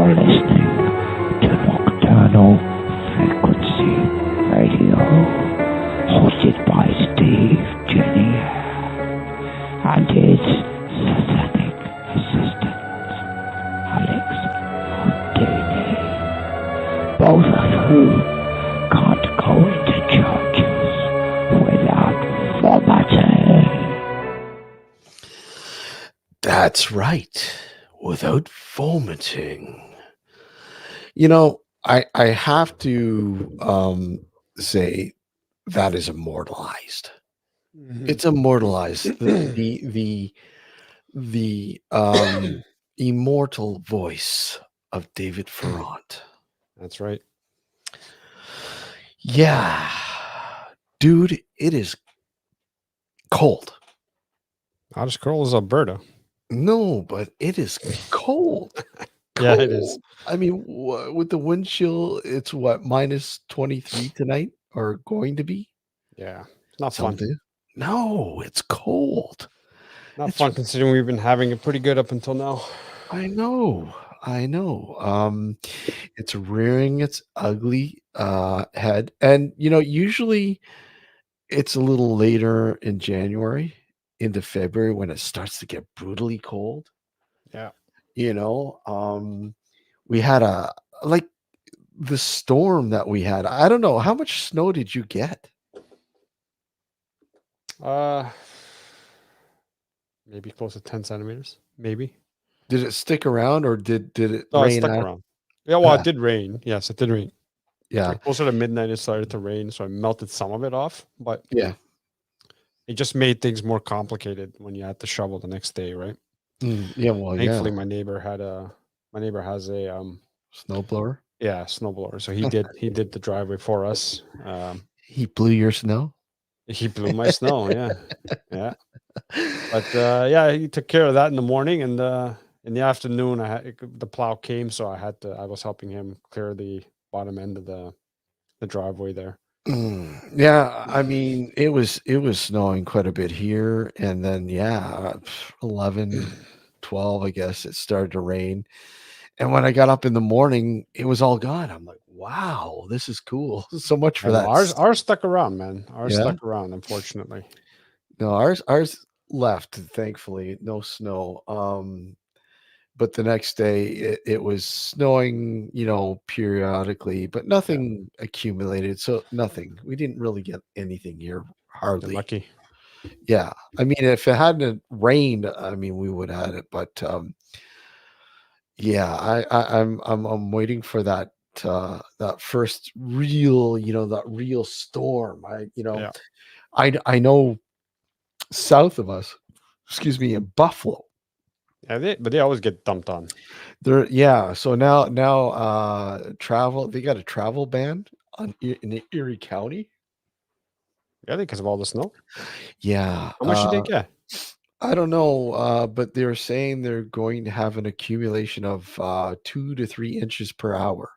You're listening to Nocturnal Frequency Radio, hosted by Steve Jenny and his satanic assistant, Alex Houdini, both of whom can't go into churches without vomiting. That's right. Without vomiting. You know, I have to say that is immortalized. Mhm. It's immortalized. The immortal voice of David Ferrand. That's right. Yeah. Dude, it is cold. Not as cold as Alberta. No, but it is cold. Yeah, it is. I mean, with the wind chill, it's what, minus 23 tonight, or going to be? Yeah, it's not fun. Something. No, it's cold. Not It's- fun considering we've been having it pretty good up until now. I know. It's rearing its ugly head. And, usually it's a little later in January into February when it starts to get brutally cold. Yeah. We had the storm that we had. I don't know. How much snow did you get? Maybe close to 10 centimeters. Maybe. Did it stick around or did it No, it rain stuck out? around. Yeah, well, Ah. it did rain. Yes, it did rain. Yeah. Like closer to midnight, it started to rain, so I melted some of it off. But Yeah. it just made things more complicated when you had to shovel the next day, right? Yeah. Well, Thankfully, yeah. my neighbor has a Snowblower. snowblower, so he did the driveway for us. He blew your snow. He blew my snow, yeah. But he took care of that in the morning, and in the afternoon, the plow came, so I was helping him clear the bottom end of the driveway there. Yeah, I mean, it was snowing quite a bit here, and then 11, 12, I guess it started to rain. And when I got up in the morning, it was all gone. I'm like, wow, this is cool. So much for And that. ours stuck around, man. Ours Yeah? stuck around, unfortunately. No, ours left, thankfully, no snow. But the next day it was snowing, periodically, but nothing accumulated. So nothing. We didn't really get anything here, Been hardly. lucky. Yeah. I mean, if it hadn't rained, I mean, we would have had it. But I'm waiting for that first real, that real storm. Yeah. I know south of us, excuse me, in Buffalo. Yeah, but they always get dumped on. So now travel, they got a travel ban in Erie County. Yeah, because of all the snow. Yeah. How much did they get? I don't know, but they're saying they're going to have an accumulation of 2 to 3 inches per hour.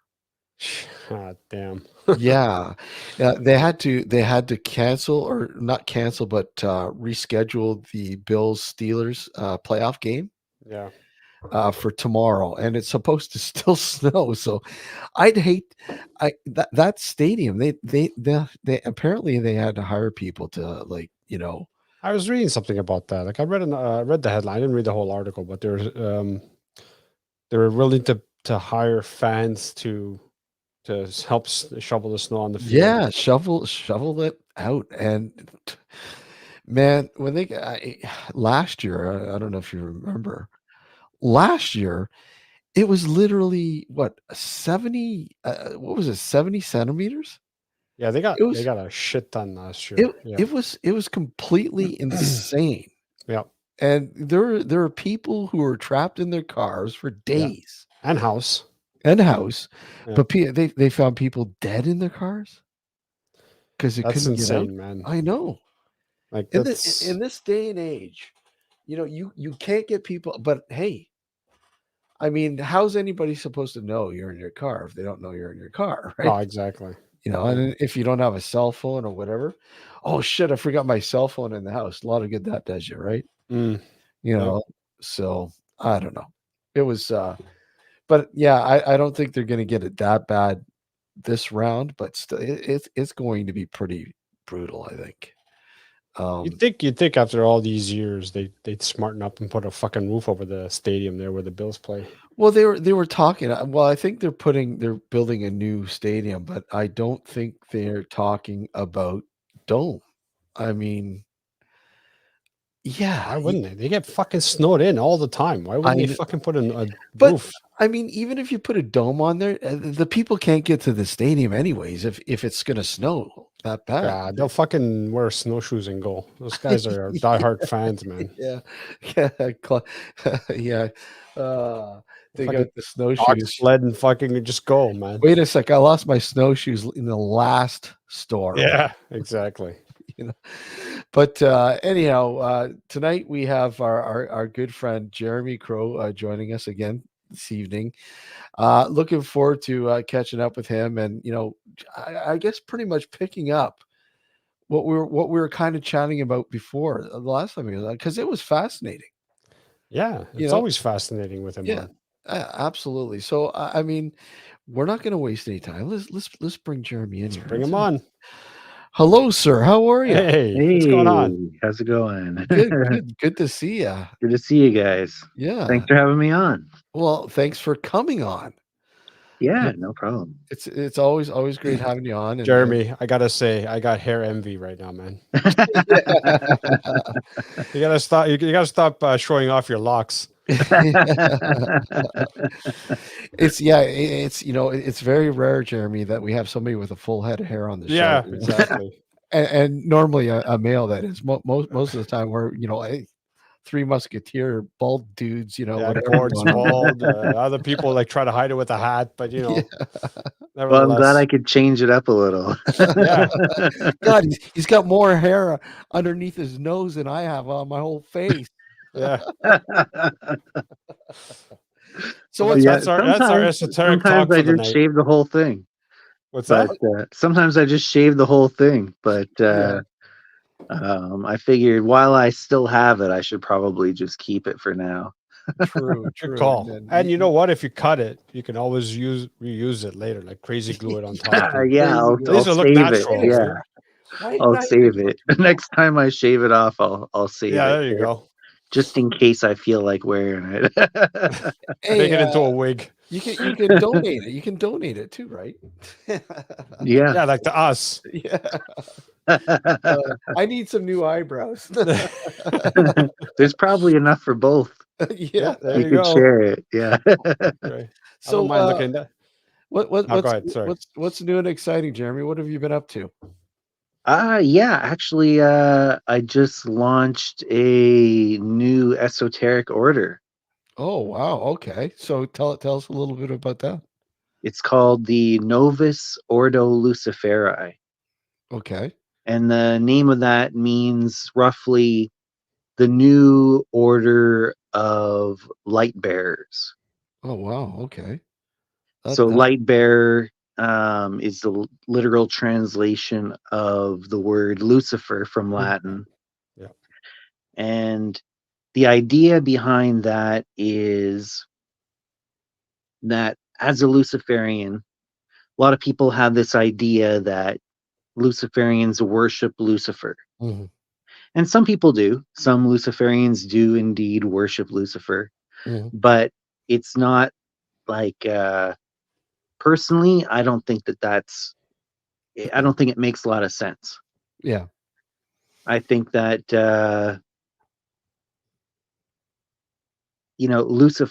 Ah, damn. Yeah. They had to cancel, or not cancel, but reschedule the Bills Steelers playoff game. Yeah. For tomorrow, and it's supposed to still snow. So I'd hate that stadium. They apparently they had to hire people to I was reading something about that. Like I read the headline. I didn't read the whole article, but they were willing to hire fans to help shovel the snow on the field. Yeah, shovel it out. And man, when last year, I don't know if you remember, last year it was literally 70 what was it, 70 centimeters? Yeah, they got a shit ton last year. It was completely insane. Yeah. And there are people who are trapped in their cars for days. And house. Yeah. But they found people dead in their cars because it That's couldn't insane, get out. man. I know. Like In this day and age, you can't get people. But hey, I mean, how's anybody supposed to know you're in your car if they don't know you're in your car, right? Oh, exactly. And if you don't have a cell phone or whatever, oh shit, I forgot my cell phone in the house. A lot of good that does you, right? So I don't know. It was but yeah, I don't think they're going to get it that bad this round, but still, it's going to be pretty brutal, I think. You'd think after all these years they'd smarten up and put a fucking roof over the stadium there where the Bills play. Well, they were talking. Well, I think they're building a new stadium, but I don't think they're talking about dome. I mean, yeah, Why wouldn't they? They get fucking snowed in all the time. Why wouldn't they kn- fucking put a but roof? I mean, even if you put a dome on there, the people can't get to the stadium anyways. If it's gonna snow that bad, Yeah, they'll fucking wear snowshoes and go. Those guys are diehard fans, man. yeah, yeah, yeah. They got Fucking the dog snowshoes. sled and fucking just go, man. Wait a sec, I lost my snowshoes in the last store. Yeah, exactly. You know, but anyhow, tonight we have our good friend Jeremy Crow joining us again this evening. Looking forward to catching up with him, and I guess pretty much picking up what we were kind of chatting about before the last time we was on, because it was fascinating. Yeah, You it's know, always fascinating with him yeah, on. absolutely. So I mean, we're not going to waste any time. Let's bring Jeremy in here. Bring him on. Hello, sir. How are you? Hey, what's going on? How's it going? Good to see you. Good to see you guys. Yeah. Thanks for having me on. Well, thanks for coming on. Yeah, no problem. It's always great having you on. And, Jeremy, I gotta say, I got hair envy right now, man. You gotta stop. You gotta stop showing off your locks. it's very rare, Jeremy, that we have somebody with a full head of hair on the Yeah, show. exactly. And normally a male, that is most of the time we're Three Musketeer bald dudes, Yeah, whatever. boards bald. Other people like try to hide it with a hat, but Well, I'm nevertheless. glad I could change it up a little. Yeah. God, he's got more hair underneath his nose than I have on my whole face. Yeah. So Well, what's that's our esoteric talk sometimes I for the just night. shave the whole thing. What's But that? sometimes I just shave the whole thing. But Yeah. I figured while I still have it, I should probably just keep it for now. True. Good call. And you know what? If you cut it, you can always reuse it later, like crazy glue it on top. Yeah, I'll At least it'll look save natural. it. Yeah, I'll save it. Next time I shave it off, I'll save it. Yeah, there you go. Just in case I feel like wearing it. Make it into a wig. You can donate it. You can donate it too, right? Yeah. Yeah, like to us. Yeah. I need some new eyebrows. There's probably enough for both. Yeah, there you could go. share it. Yeah. Right. So I don't mind looking at what's go ahead, sorry. what's new and exciting, Jeremy? What have you been up to? Yeah, actually, I just launched a new esoteric order. Oh wow, okay. So tell us a little bit about that. It's called the Novus Ordo Luciferi. Okay. And the name of that means roughly the new order of light bearers. Oh wow, okay. So light bearer is the literal translation of the word Lucifer from Latin. Yeah. And the idea behind that is that as a Luciferian, a lot of people have this idea that Luciferians worship Lucifer. Mm-hmm. And some people do. Some Luciferians do indeed worship Lucifer. Mm-hmm. But it's not like, personally, I don't think I don't think it makes a lot of sense. Yeah. I think that,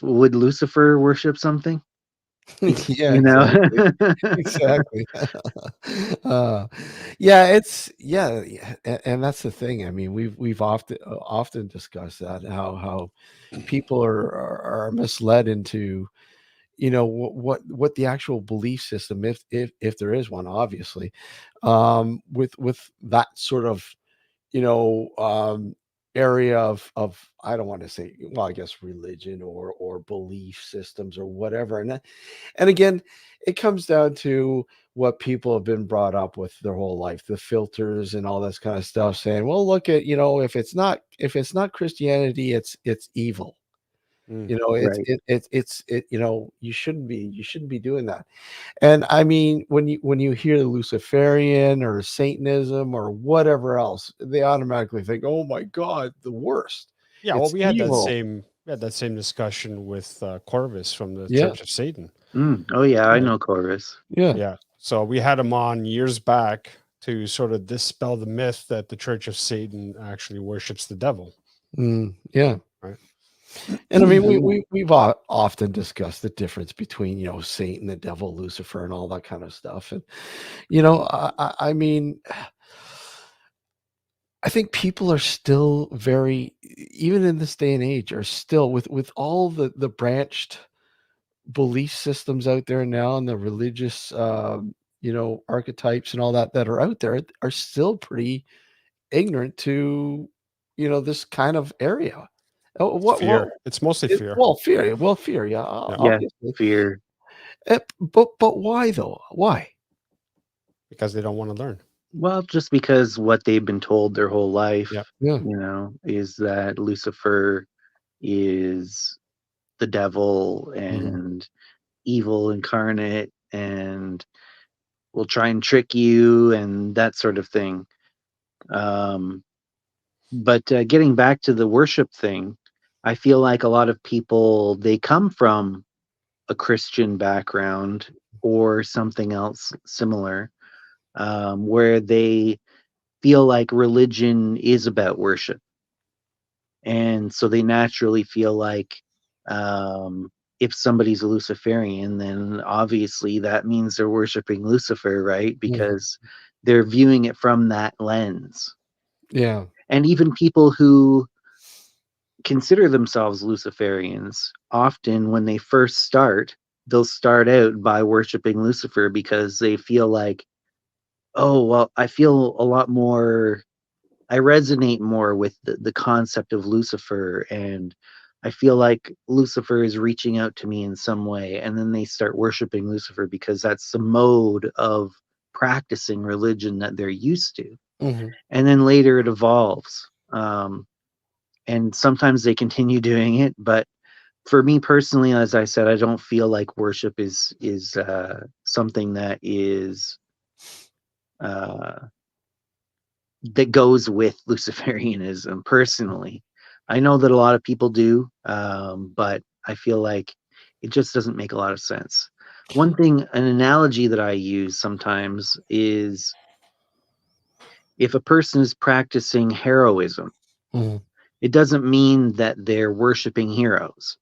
would Lucifer worship something? Yeah, You know? exactly. And that's the thing. I mean, we've often discussed that, how people are misled into what the actual belief system, if there is one, obviously, with that sort of area of, I don't want to say, well, I guess religion or belief systems or whatever. And again, it comes down to what people have been brought up with their whole life, the filters and all this kind of stuff, saying, well, look at, if it's not Christianity, it's evil. Mm. You know, Right. you know, you shouldn't be doing that. And I mean, when you hear Luciferian or Satanism or whatever else, they automatically think, "Oh my God, the worst. Yeah, well, It's evil." we had that same discussion with Corvus from the Yeah, Church of Satan. Oh yeah, I yeah, know Corvus. yeah, Yeah. So we had him on years back to sort of dispel the myth that the Church of Satan actually worships the devil. yeah. Right. And I mean, Yeah. we've often discussed the difference between, you know, Satan, the devil, Lucifer, and all that kind of stuff. And you know, I mean, I think people are still very, even in this day and age, are still with all the branched belief systems out there now and the religious, you know, archetypes and all that are out there are still pretty ignorant to, you know, this kind of area. What Fear. It's mostly it, fear. well, fear, yeah, Yeah. Yeah. obviously. Fear. But why though? Why? Because they don't want to learn. Well, just because what they've been told their whole life, Yeah. Yeah. is that Lucifer is the devil Mhm. and evil incarnate and will try and trick you and that sort of thing. Um, but getting back to the worship thing, I feel like a lot of people, they come from a Christian background or something else similar, where they feel like religion is about worship. And so they naturally feel like, if somebody's a Luciferian, then obviously that means they're worshiping Lucifer, right? Mhm. Because they're viewing it from that lens. Yeah. And even people who consider themselves Luciferians, often when they first start, they'll start out by worshiping Lucifer because they feel like, oh, well, I feel a lot more, I resonate more with the concept of Lucifer, and I feel like Lucifer is reaching out to me in some way. And then they start worshiping Lucifer because that's the mode of practicing religion that they're used to. Mhm. And then later it evolves. And sometimes they continue doing it, but for me personally, as I said, I don't feel like worship is something that is uh, that goes with Luciferianism. Personally, I know that a lot of people do, but I feel like it just doesn't make a lot of sense. One thing, an analogy that I use sometimes is if a person is practicing heroism, Mhm. it doesn't mean that they're worshiping heroes,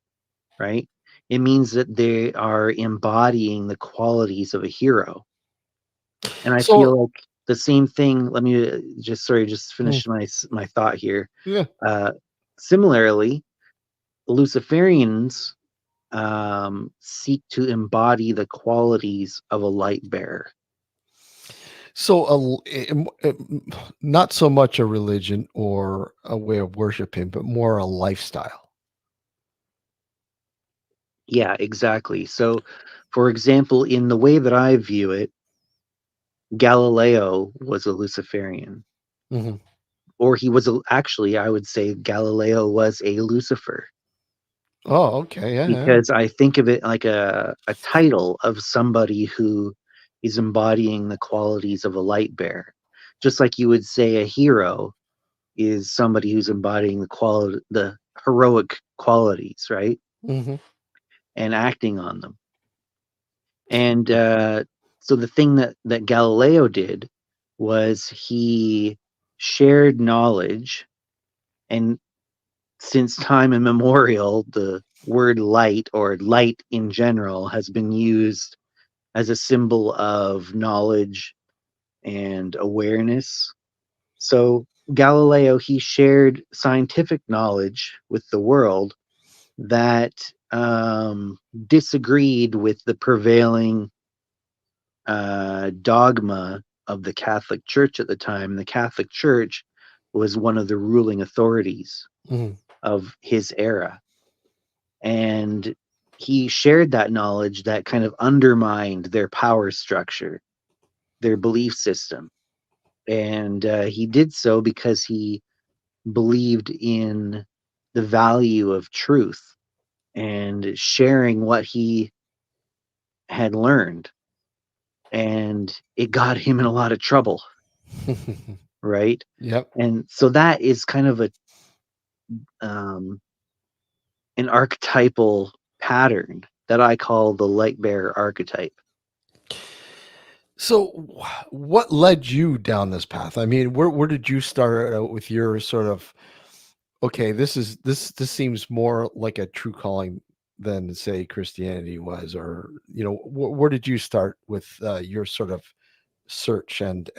right? It means that they are embodying the qualities of a hero. And I So, feel like the same thing. Let me just mm, finish my thought here. yeah. Uh, Similarly, Luciferians seek to embody the qualities of a light bearer. So, not so much a religion or a way of worshiping, but more a lifestyle. Yeah, exactly. So, for example, in the way that I view it, Galileo was a Luciferian, Mhm. or he was actually, I would say, Galileo was a Lucifer, Oh, okay. Yeah, yeah. because I think of it like a title of somebody who is embodying the qualities of a light bearer. Just like you would say a hero is somebody who's embodying the heroic qualities, right? Mhm. And acting on them. And so the thing that Galileo did was he shared knowledge, and since time immemorial, the word light or light in general has been used as a symbol of knowledge and awareness. So Galileo, he shared scientific knowledge with the world that disagreed with the prevailing dogma of the Catholic Church at the time. The Catholic Church was one of the ruling authorities Mhm. of his era. And he shared that knowledge that kind of undermined their power structure, their belief system. And he did so because he believed in the value of truth. and sharing what he had learned. And it got him in a lot of trouble, right? Yep. And so that is kind of an archetypal pattern that I call the light bearer archetype. So, what led you down this path? I mean, where did you start out with your sort of, okay, this seems more like a true calling than say Christianity was, or where did you start with your sort of search and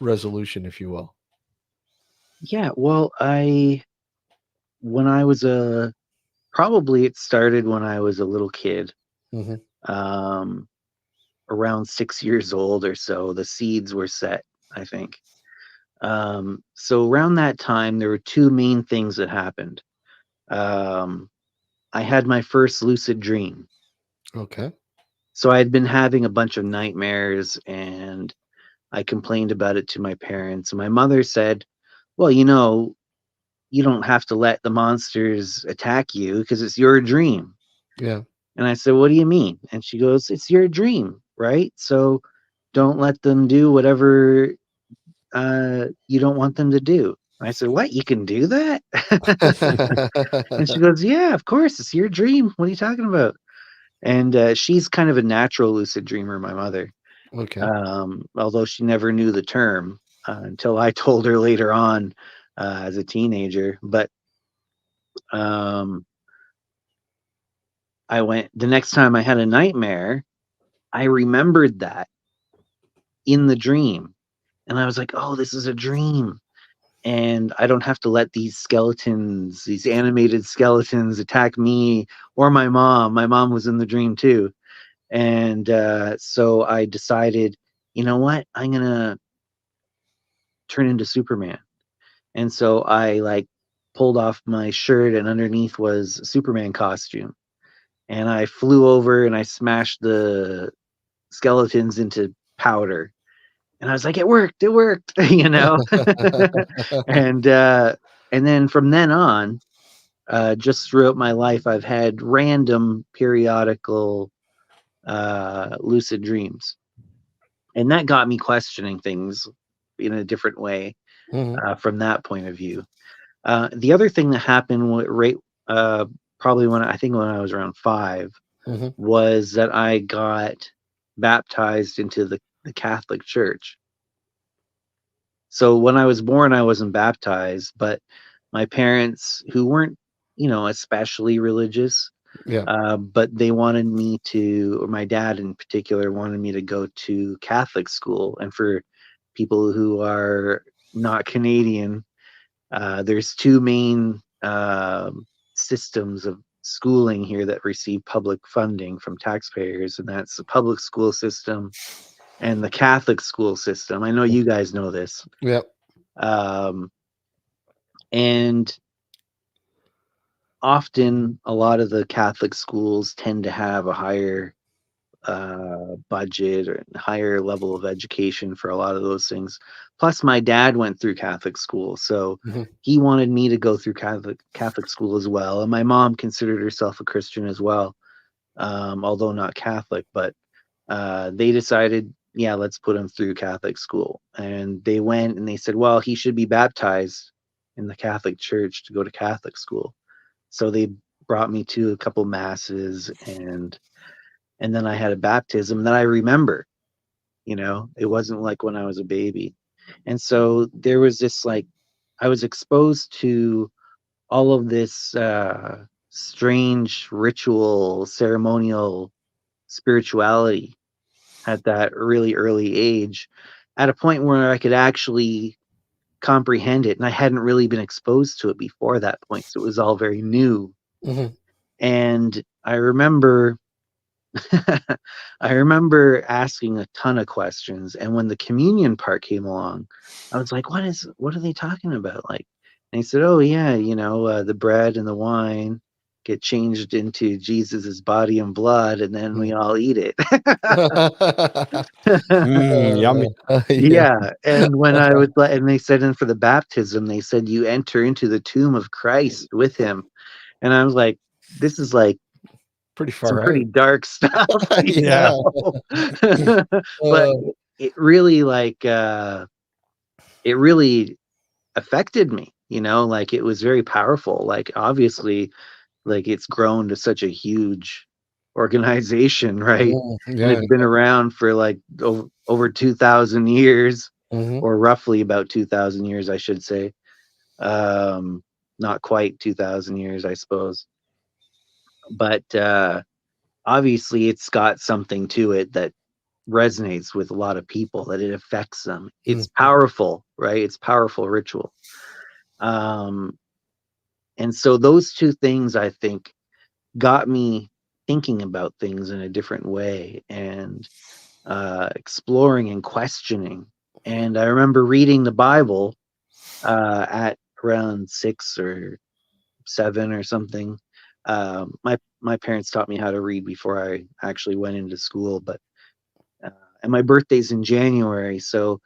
resolution, if you will? Yeah, well, when I was probably it started when I was a little kid, around 6 years old or so. The seeds were set, I think. So around that time, there were two main things that happened. I had my first lucid dream. Okay. So I had been having a bunch of nightmares, and I complained about it to my parents. And my mother said, well, you don't have to let the monsters attack you because it's your dream. Yeah. And I said, what do you mean? And she goes, it's your dream, right? So don't let them do whatever you don't want them to do. I said, what? You can do that? And she goes, yeah, of course. It's your dream. What are you talking about? And she's kind of a natural lucid dreamer, my mother. Okay. Although she never knew the term until I told her later on as a teenager. But the next time I had a nightmare, I remembered that in the dream. And I was like, oh, this is a dream. And I don't have to let these skeletons, these animated skeletons, attack me or my mom. My mom was in the dream too. And so I decided, you know what? I'm going to turn into Superman. And so I pulled off my shirt, and underneath was a Superman costume. And I flew over and I smashed the skeletons into powder. And I was like, it worked, and then from then on, just throughout my life, I've had random periodical lucid dreams. And that got me questioning things in a different way from that point of view. The other thing that happened probably when I was around 5 was that I got baptized into the Catholic Church. So when I was born, I wasn't baptized, but my parents, who weren't, especially religious, but they wanted me to, or my dad in particular, wanted me to go to Catholic school. And for people who are not Canadian, there's two main systems of schooling here that receive public funding from taxpayers, and that's the public school system and the Catholic school system. I know you guys know this. Yep. And often a lot of the Catholic schools tend to have a higher budget or higher level of education for a lot of those things. Plus, my dad went through Catholic school, so he wanted me to go through Catholic school as well. And my mom considered herself a Christian as well, although not Catholic. But they decided, yeah, let's put him through Catholic school. And they went and they said, well, he should be baptized in the Catholic Church to go to Catholic school. So they brought me to a couple masses, and then I had a baptism that I remember. It wasn't like when I was a baby. And so there was this, I was exposed to all of this strange ritual, ceremonial spirituality at that really early age, at a point where I could actually comprehend it. And I hadn't really been exposed to it before that point. So it was all very new. And I remember asking a ton of questions. And when the communion part came along, I was like, what are they talking about? And he said, oh yeah, the bread and the wine get changed into Jesus's body and blood, and then we all eat it. Yummy. Yeah. And when and they said, and for the baptism, they said, you enter into the tomb of Christ with him. And I was like, this is like Pretty far some out. pretty dark stuff. you Yeah. know? But it really it really affected me, you know, like it was very powerful. Like obviously, like it's grown to such a huge organization, right? And Yeah. it's been around for like over 2,000 years, Mhm. or roughly about 2,000 years, I should say. Not quite 2,000 years, I suppose. But obviously, it's got something to it that resonates with a lot of people, that it affects them. It's powerful, right? It's powerful ritual. And so those two things, I think, got me thinking about things in a different way, and exploring and questioning. And I remember reading the Bible at around 6 or 7 or something. My parents taught me how to read before I actually went into school, but and my birthday's in January, so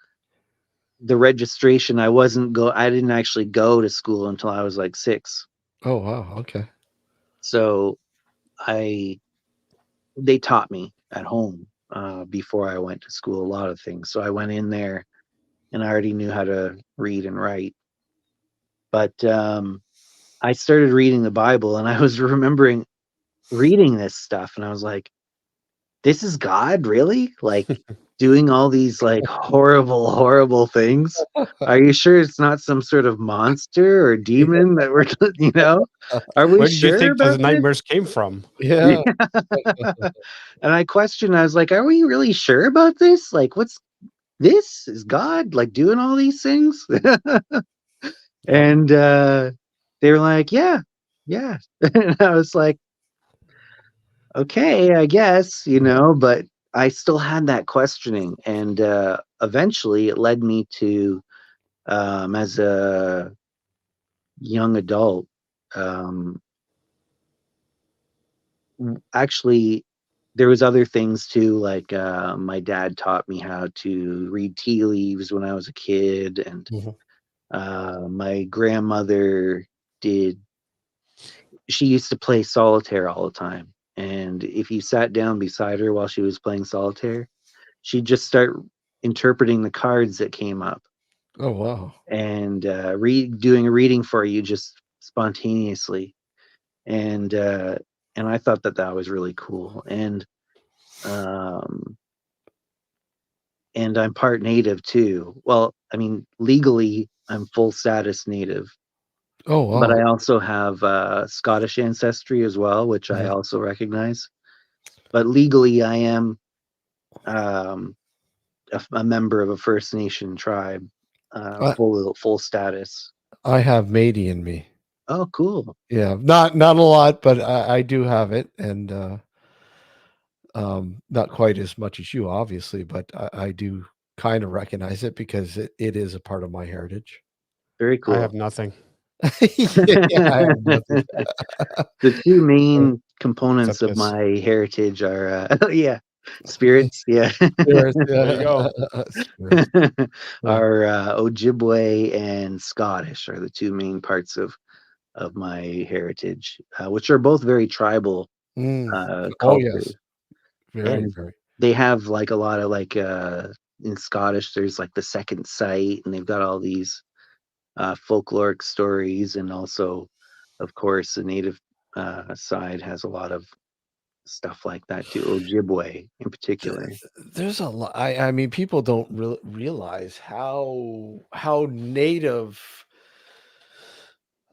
the registration, I didn't actually go to school until I was like 6. Oh, wow. Okay. So they taught me at home before I went to school a lot of things. So I went in there and I already knew how to read and write. But I started reading the Bible, and I was remembering reading this stuff, and I was like, this is God, really? Like doing all these like horrible, horrible things? Are you sure it's not some sort of monster or demon that we're, you know? Are we Where did you sure think those about this? nightmares came from? Yeah. And I questioned, I was like, are we really sure about this? Like, what's this? Is God like doing all these things? And they were like, yeah, yeah. And I was like, okay, I guess, you know, but I still had that questioning. And eventually it led me to, as a young adult, um, actually, there was other things too, like my dad taught me how to read tea leaves when I was a kid, and Mhm. my grandmother did. She used to play solitaire all the time, and if you sat down beside her while she was playing solitaire, she'd just start interpreting the cards that came up, Oh, wow. and doing a reading for you just spontaneously. And I thought that that was really cool. Um, and I'm part native too. Well, I mean, legally, I'm full status native, Oh, but wow. I also have Scottish ancestry as well, which I Mhm. also recognize. But legally, I am um, a member of a First Nation tribe, I full status. I have Matey in me. Oh, cool. Yeah. Not a lot, but I do have it, and not quite as much as you, obviously, but I do kind of recognize it because it is a part of my heritage. Very I cool. have nothing. Yeah, I have nothing. The two main components Except of this. my heritage are, yeah, spirits, yeah, Spirits, There you go. Spirits. Yeah. are Ojibwe and Scottish are the two main parts of my heritage, which are both very tribal Oh, cultures. yes. Very, And very. they have like a lot of like in Scottish, there's like the second sight, and they've got all these folkloric stories, and also, of course, the native side has a lot of stuff like that too. Ojibwe in Th- particular. There's a lot. I mean, people don't realize how native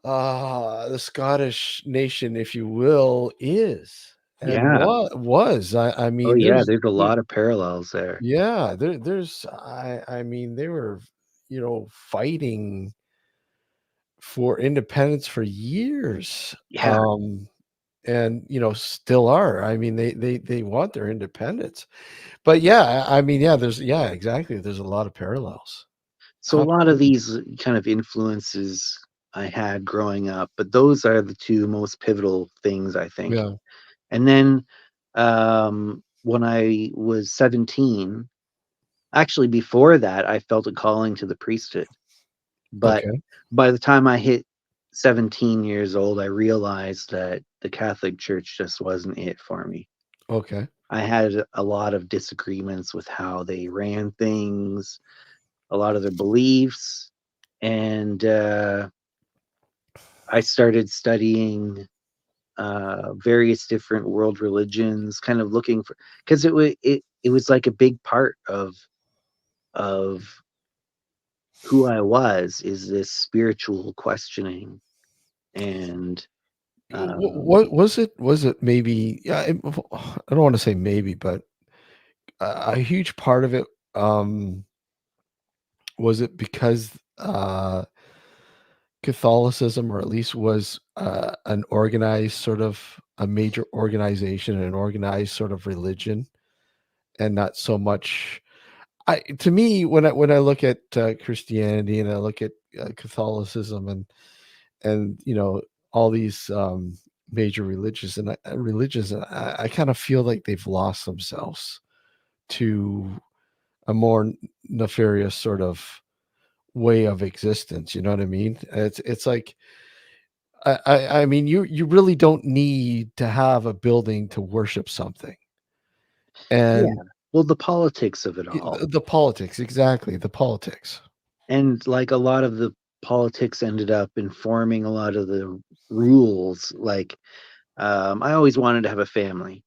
the Scottish nation, if you will, is and Yeah. what was. I Oh mean, yeah. There's a lot of parallels there. yeah, there's I mean, they were, fighting for independence for years. Yeah. And still are. I mean, they want their independence. But yeah, I mean, yeah, exactly. There's a lot of parallels. So a lot of Absolutely. these kind of influences I had growing up, but those are the two most pivotal things, I think. Yeah. And then when I was 17, actually before that, I felt a calling to the priesthood. But Okay. by the time I hit 17 years old, I realized that the Catholic Church just wasn't it for me. Okay. I had a lot of disagreements with how they ran things, a lot of their beliefs, and I started studying various different world religions, kind of looking for, because it was like a big part of who I was, is this spiritual questioning. And What was it? Was it maybe? Yeah, I don't want to say maybe, but a huge part of it. Was it because Catholicism, or at least was an organized sort of a major organization, an organized sort of religion, and not so much. To me, when I look at Christianity and I look at Catholicism and all these major religions, and I kind of feel like they've lost themselves to a more nefarious sort of way of existence. You know what I mean? It's like I mean you really don't need to have a building to worship something. And well, the politics of it all, the politics, exactly, the politics. and like a lot of the politics ended up informing a lot of the rules. Like, I always wanted to have a family.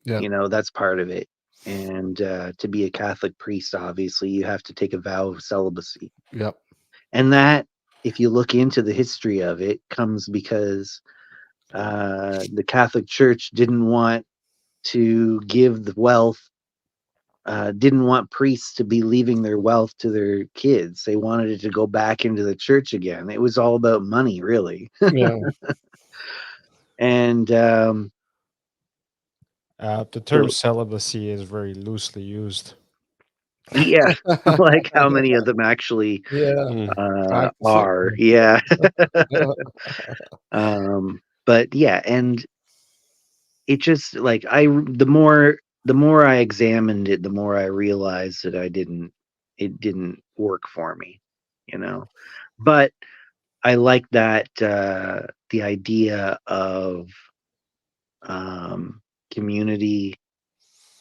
Yeah. That's part of it. And to be a Catholic priest, obviously, you have to take a vow of celibacy. Yep. And that, if you look into the history of it, comes because the Catholic Church didn't want to give the wealth, didn't want priests to be leaving their wealth to their kids. They wanted it to go back into the church again. It was all about money, really. Yeah. And The term celibacy is very loosely used. yeah, like how many of them actually Yeah. are. Yeah. But yeah, and it just like the more I examined it, the more I realized that it didn't work for me, But I like that the idea of community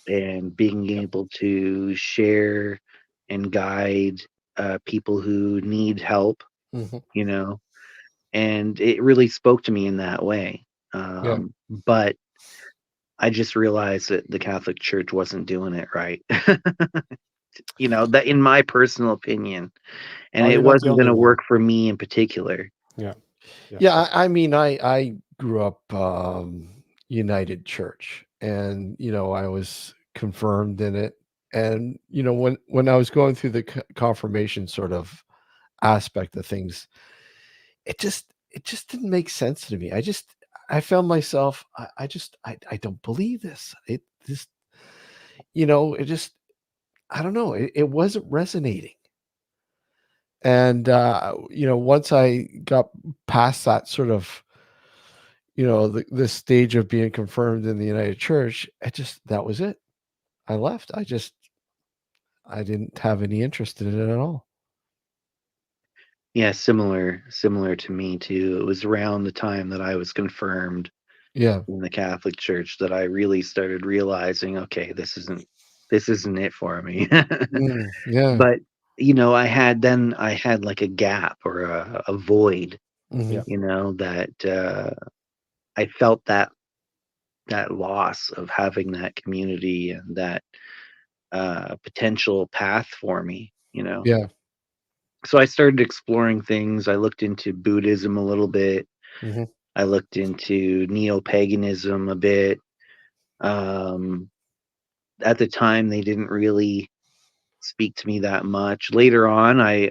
and being able to share and guide people who need help, Mhm. And it really spoke to me in that way. Yeah. But I just realized that the Catholic Church wasn't doing it right. That, in my personal opinion, and Oh, it you're not the wasn't going only to one. work for me in particular. Yeah. Yeah, I mean, I grew up United Church, and I was confirmed in it. And when I was going through the confirmation sort of aspect of things, it just didn't make sense to me. I found myself, I don't believe this. It just it just, I don't know, it wasn't resonating. And once I got past that sort of this stage of being confirmed in the United Church, that was it. I left. I didn't have any interest in it at all. Yeah, similar to me too. It was around the time that I was confirmed Yeah. in the Catholic Church that I really started realizing, okay, this isn't it for me. Yeah. But I had like a gap or a void, Mhm. that I felt that loss of having that community and that potential path for me. Yeah. So I started exploring things. I looked into Buddhism a little bit. Mhm. I looked into neo-paganism a bit. Um, at the time, they didn't really speak to me that much. Later on, I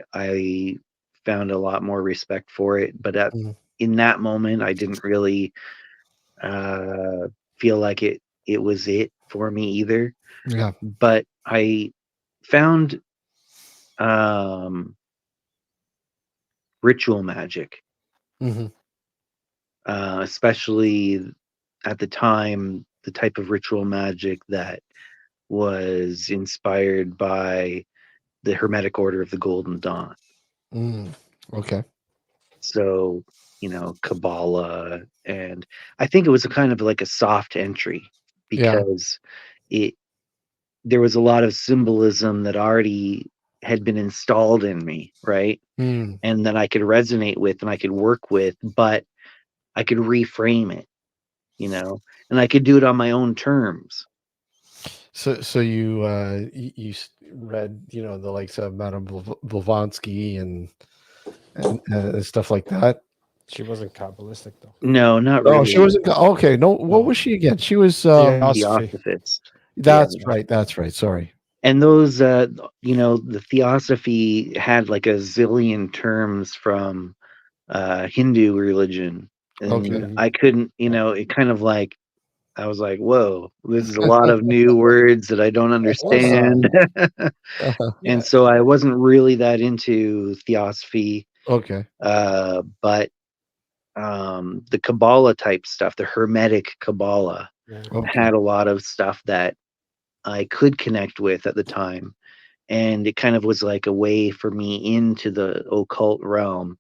found a lot more respect for it, but Mhm. in that moment, I didn't really uh, feel like it was it for me either. Yeah. But I found um, ritual magic, Mhm. especially at the time, the type of ritual magic that was inspired by the Hermetic Order of the Golden Dawn. Mm. Okay. So, Kabbalah, and I think it was a kind of like a soft entry Yeah. because there was a lot of symbolism that already had been installed in me, right? Mm. And that I could resonate with and I could work with, but I could reframe it, and I could do it on my own terms. So you read, the likes of Madame Blavatsky and stuff like that. She wasn't Kabbalistic though. No, not Oh, really. she wasn't. Okay, no. What No. was she again? She was. Theosophy. Theosophist. That's right. That's right. Sorry. And those, the Theosophy had like a zillion terms from Hindu religion, and Okay. I couldn't, it kind of like I was like, whoa, this is a lot of new words that I don't understand. And so I wasn't really that into Theosophy, Okay. but the Kabbalah type stuff, the Hermetic Kabbalah, Okay. had a lot of stuff that I could connect with at the time. And it kind of was like a way for me into the occult realm.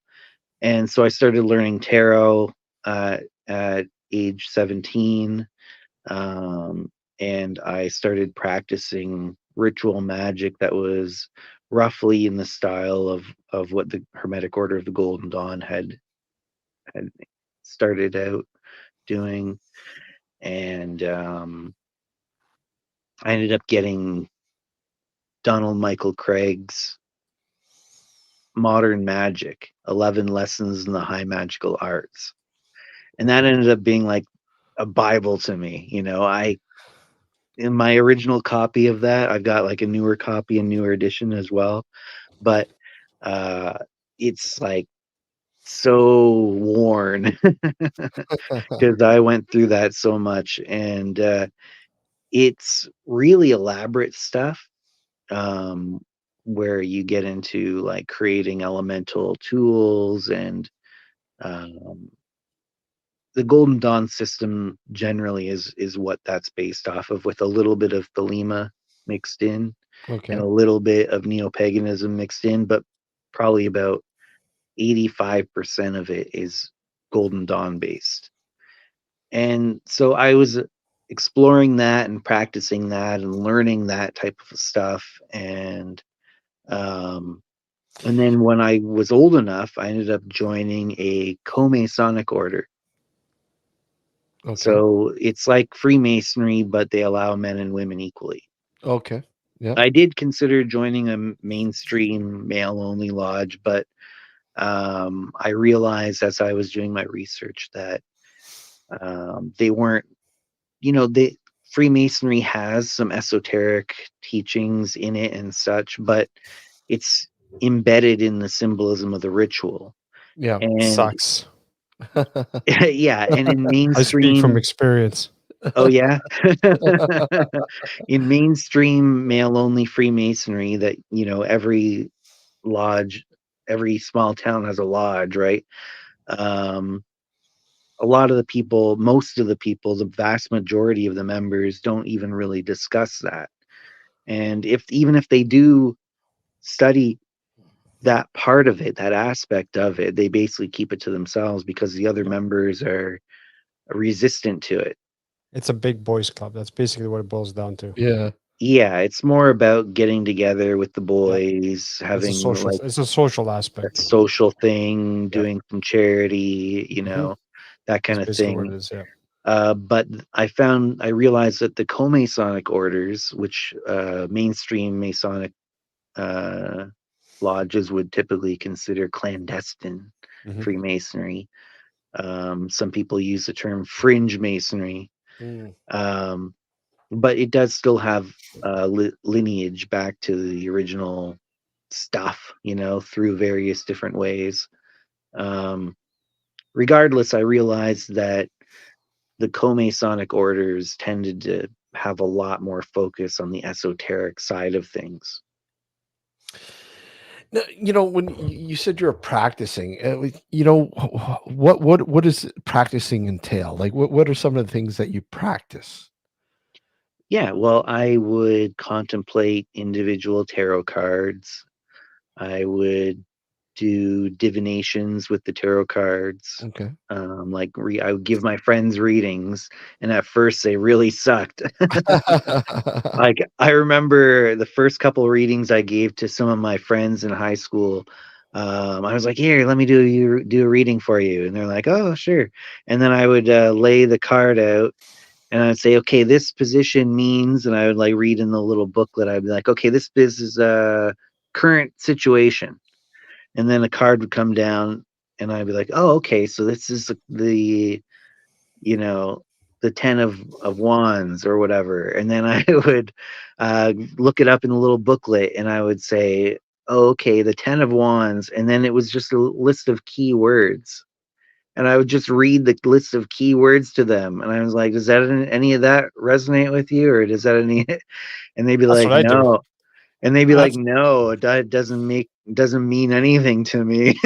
And so I started learning tarot at age 17. And I started practicing ritual magic that was roughly in the style of what the Hermetic Order of the Golden Dawn had started out doing. And I ended up getting Donald Michael Craig's Modern Magic, 11 Lessons in the High Magical Arts. And that ended up being like a Bible to me. In my original copy of that, I've got like a newer copy and newer edition as well. But it's like so worn because I went through that so much. And it's really elaborate stuff. Where you get into like creating elemental tools and the Golden Dawn system generally is what that's based off of, with a little bit of Thelema mixed in Okay. and a little bit of neo-paganism mixed in, but probably about 85% of it is Golden Dawn based. And so I was exploring that and practicing that and learning that type of stuff. And then when I was old enough, I ended up joining a co-Masonic order. Okay. So it's like Freemasonry, but they allow men and women equally. Okay. Yeah. I did consider joining a mainstream male-only lodge, but I realized as I was doing my research that they weren't, Freemasonry has some esoteric teachings in it and such, but it's embedded in the symbolism of the ritual. Yeah. And Sucks. yeah, and in I mainstream, speak from experience. oh yeah, in mainstream male-only Freemasonry, that every lodge, every small town has a lodge, right? A lot of the people, most of the people, the vast majority of the members don't even really discuss that. And even if they do study that part of it, that aspect of it, they basically keep it to themselves because the other members are resistant to it. It's a big boys club. That's basically what it boils down to. Yeah. Yeah, it's more about getting together with the boys, having like It's a social a aspect. social thing, doing some charity, that kind That's of basically what it thing. is. Yeah. But I realized that the co-Masonic orders, which mainstream Masonic lodges would typically consider clandestine Mhm. Freemasonry. Some people use the term fringe Masonry. But it does still have lineage back to the original stuff, through various different ways. Regardless, I realized that the co-Masonic orders tended to have a lot more focus on the esoteric side of things. Now, when you said you're practicing, what does practicing entail? Like, what are some of the things that you practice? Yeah, well, I would contemplate individual tarot cards. I would do divinations with the tarot cards. Okay. Like I would give my friends readings, and at first they really sucked. Like I remember the first couple readings I gave to some of my friends in high school. I was like, "Here, let me do a reading for you," and they're like, "Oh, sure." And then I would lay the card out, and I'd say, "Okay, this position means," and I would like read in the little booklet. I'd be like, "Okay, this is a current situation," and then a card would come down, and I'd be like, "Oh, okay, so this is the you know, the 10 of wands or whatever." And then I would look it up in a little booklet, and I would say, "Oh, okay, the 10 of wands." And then it was just a list of keywords. And I would just read the list of keywords to them. And I was like, "Does that any of that resonate with you? Or does that any?" And they'd be That's like, what I do. "No." And they'd be like, That's "No, that doesn't mean anything to me."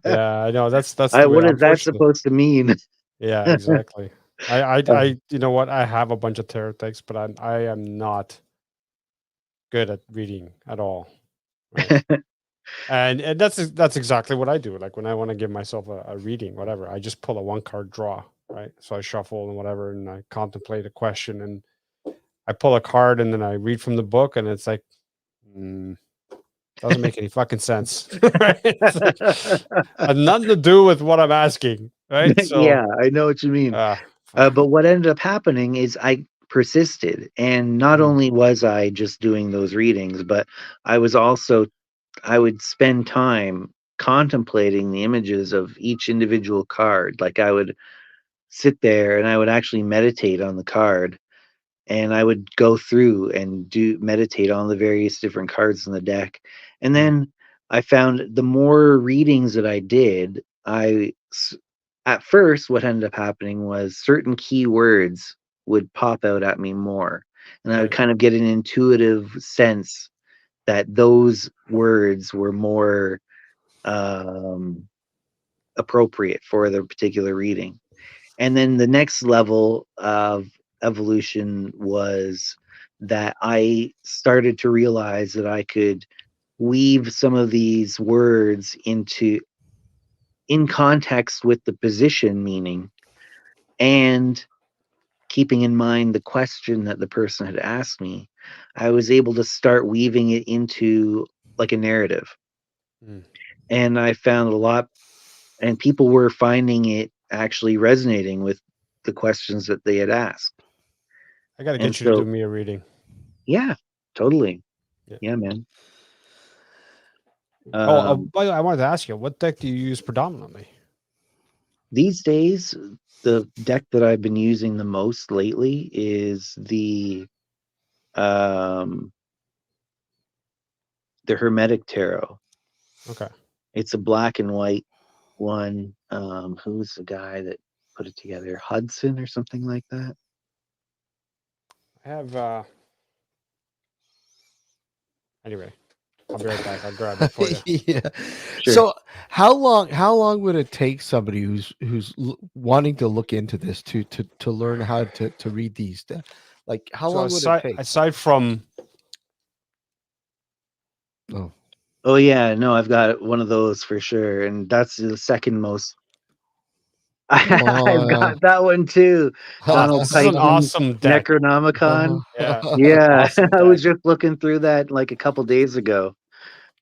yeah, I know. That's the way. What is that Unfortunately, supposed to mean? yeah, exactly. I Uh, you know what? I have a bunch of tarot decks, but I am not good at reading at all. Right. And that's exactly what I do. Like when I want to give myself a reading, whatever, I just pull a one card draw, right? So I shuffle and whatever, and I contemplate a question, and I pull a card, and then I read from the book, and it's like, doesn't make any fucking sense, right? It's like, has nothing to do with what I'm asking, right? So, Yeah, I know what you mean. fuck. But what ended up happening is I persisted, and not Mhm. only was I just doing those readings, but I would spend time contemplating the images of each individual card. Like I would sit there and I would actually meditate on the card, and I would go through and do meditate on the various different cards in the deck. And Mm, then I found the more readings that I did, at first what ended up happening was certain keywords would pop out at me more, and I would right. kind of get an intuitive sense that those words were more um, appropriate for the particular reading. And then the next level of evolution was that I started to realize that I could weave some of these words in context with the position meaning, and keeping in mind the question that the person had asked me. I was able to start weaving it into like a narrative. Mm. And I found a lot, and people were finding it actually resonating with the questions that they had asked. I got to And get you to do so, me a reading. yeah, totally. Yeah. Yeah, man. By the way, I wanted to ask you, what deck do you use predominantly? These days, the deck that I've been using the most lately is um, the Hermetic Tarot. Okay. It's a black and white one. Who's the guy that put it together? Hudson or something like that. I have, anyway, I'll be right back. I'll grab it for you. Yeah. Sure. So how long would it take somebody who's wanting to look into this to learn how to read these? Like how So long would it take? aside from, Oh, Oh yeah, no, I've got one of those for sure, and that's the second most. I've oh, got that one too. Donald this is an Tyson's awesome deck. Necronomicon. Yeah. Yeah, Awesome I was deck. just looking through that like a couple days ago.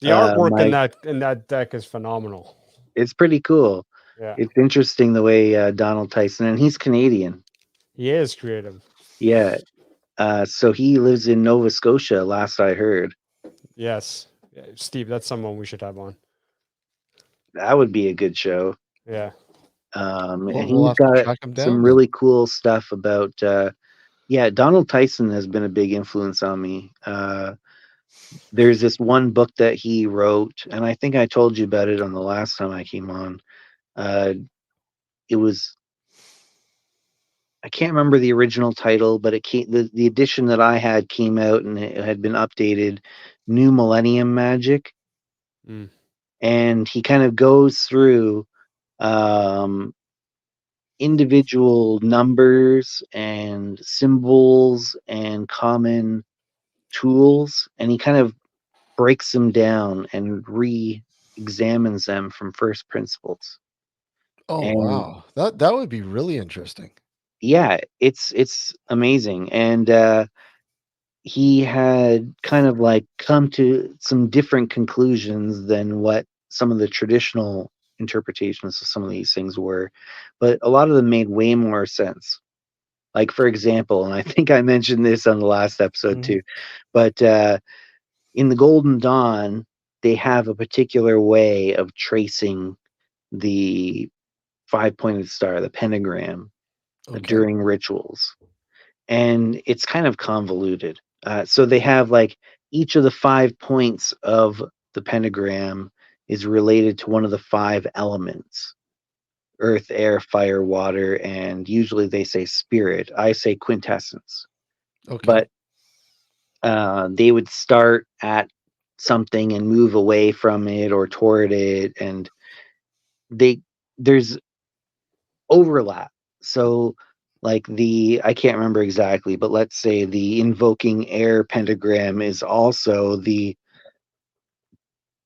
The artwork My in that deck is phenomenal. It's pretty cool. Yeah. It's interesting the way Donald Tyson, and he's Canadian. He is creative. Yeah, so he lives in Nova Scotia, last I heard. Yes. Yeah, Steve, that's someone we should have on. That would be a good show. Yeah. And we'll he's have to got track him some down then. really cool stuff about. Yeah, Donald Tyson has been a big influence on me. There's this one book that he wrote, and I think I told you about it on the last time I came on. It was, I can't remember the original title, but the edition that I had came out and it had been updated, New Millennium Magic. Mm. And he kind of goes through um, individual numbers and symbols and common tools, and he kind of breaks them down and examines them from first principles. Oh And wow, that would be really interesting. yeah, it's amazing. And he had kind of like come to some different conclusions than what some of the traditional interpretations of some of these things were, but a lot of them made way more sense. Like, for example, and I think I mentioned this on the last episode too, but in the Golden Dawn, they have a particular way of tracing the five-pointed star, the pentagram, Okay. during rituals. And it's kind of convoluted. So they have like each of the 5 points of the pentagram is related to one of the 5 elements: earth, air, fire, water, and usually they say spirit. I say quintessence. Okay. But they would start at something and move away from it or toward it, and there's overlap. So like I can't remember exactly, but let's say the invoking air pentagram is also the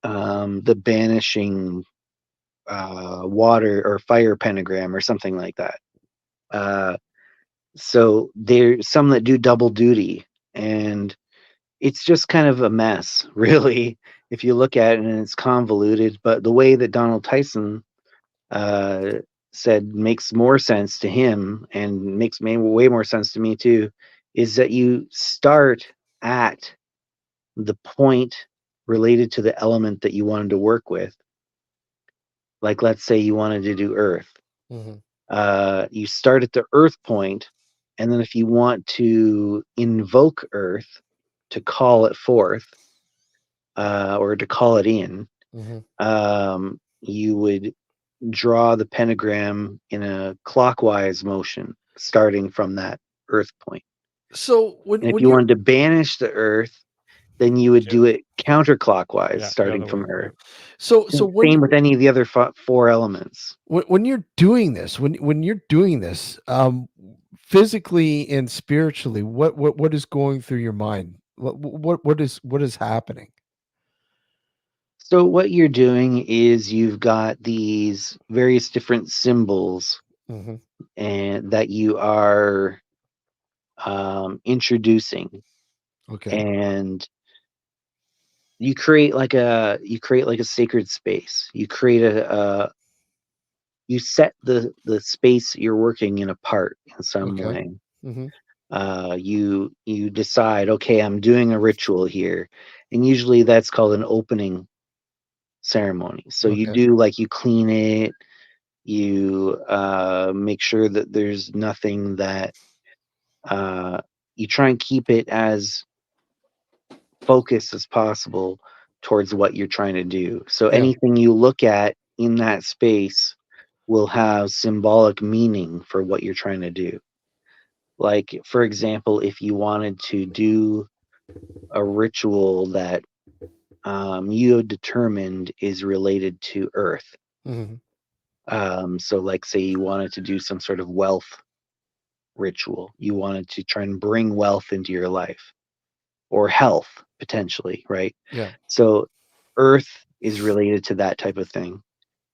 banishing water or fire pentagram or something like that. So there's some that do double duty, and it's just kind of a mess, really, if you look at it, and it's convoluted. But the way that Donald Tyson uh, said makes more sense to him, and makes way more sense to me too, is that you start at the point related to the element that you wanted to work with. Like, let's say you wanted to do earth. You start at the earth point, and then if you want to invoke earth to call it forth, or to call it in, you would draw the pentagram in a clockwise motion, starting from that earth point. So And if when you you're wanted to banish the earth, then you would do it counterclockwise, Yeah, the starting other from way, earth. so Same with any of the other 4 elements. when you're doing this, when you're doing this, physically and spiritually, what is going through your mind? What is happening? So what you're doing is you've got these various different symbols, and that you are introducing, Okay. and you create like a sacred space. You create you set the space you're working in apart in some Okay. way. Mm-hmm. You decide, okay, I'm doing a ritual here, and usually that's called an opening ceremony. So you Okay. do, like, you clean it, you make sure that there's nothing that you try and keep it as focused as possible towards what you're trying to do. So Yeah. anything you look at in that space will have symbolic meaning for what you're trying to do. Like, for example, if you wanted to do a ritual that you have determined is related to earth. So like, say you wanted to do some sort of wealth ritual. You wanted to try and bring wealth into your life, or health, potentially, right? Yeah. So earth is related to that type of thing.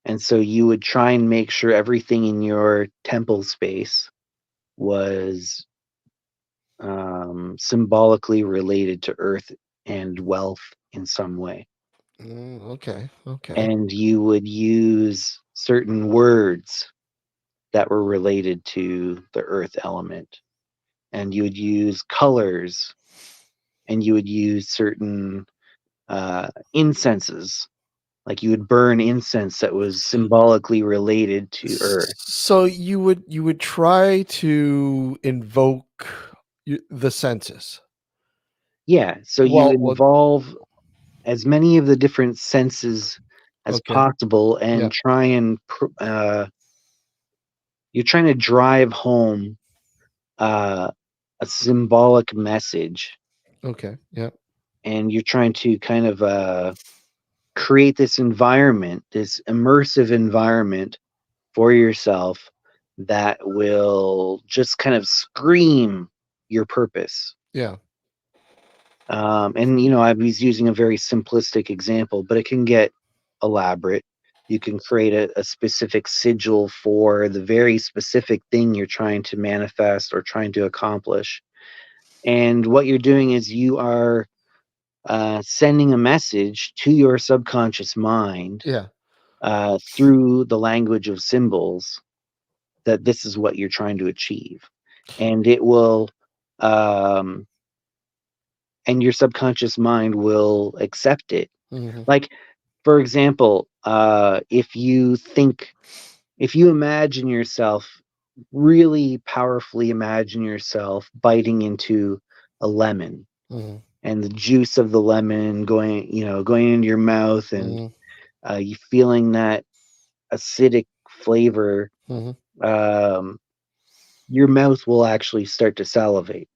And so you would try and make sure everything in your temple space was symbolically related to earth and wealth in some way. Okay. Okay. And you would use certain words that were related to the earth element. And you would use colors, and you would use certain incenses. Like, you would burn incense that was symbolically related to earth. So you would try to invoke the senses. Yeah, so you Well, involve as many of the different senses as okay. possible, and Yeah. try and you're trying to drive home a symbolic message, Okay. Yeah. and you're trying to kind of create this environment, this immersive environment for yourself that will just kind of scream your purpose. Yeah. And I was using a very simplistic example, but it can get elaborate. You can create a specific sigil for the very specific thing you're trying to manifest or trying to accomplish. And what you're doing is you are sending a message to your subconscious mind Yeah. through the language of symbols that this is what you're trying to achieve. And it will, and your subconscious mind will accept it. Mhm. Like, for example, if you imagine yourself, really powerfully imagine yourself biting into a lemon Mhm. and the juice of the lemon going into your mouth, and Mhm. you feeling that acidic flavor, Mhm. um, your mouth will actually start to salivate.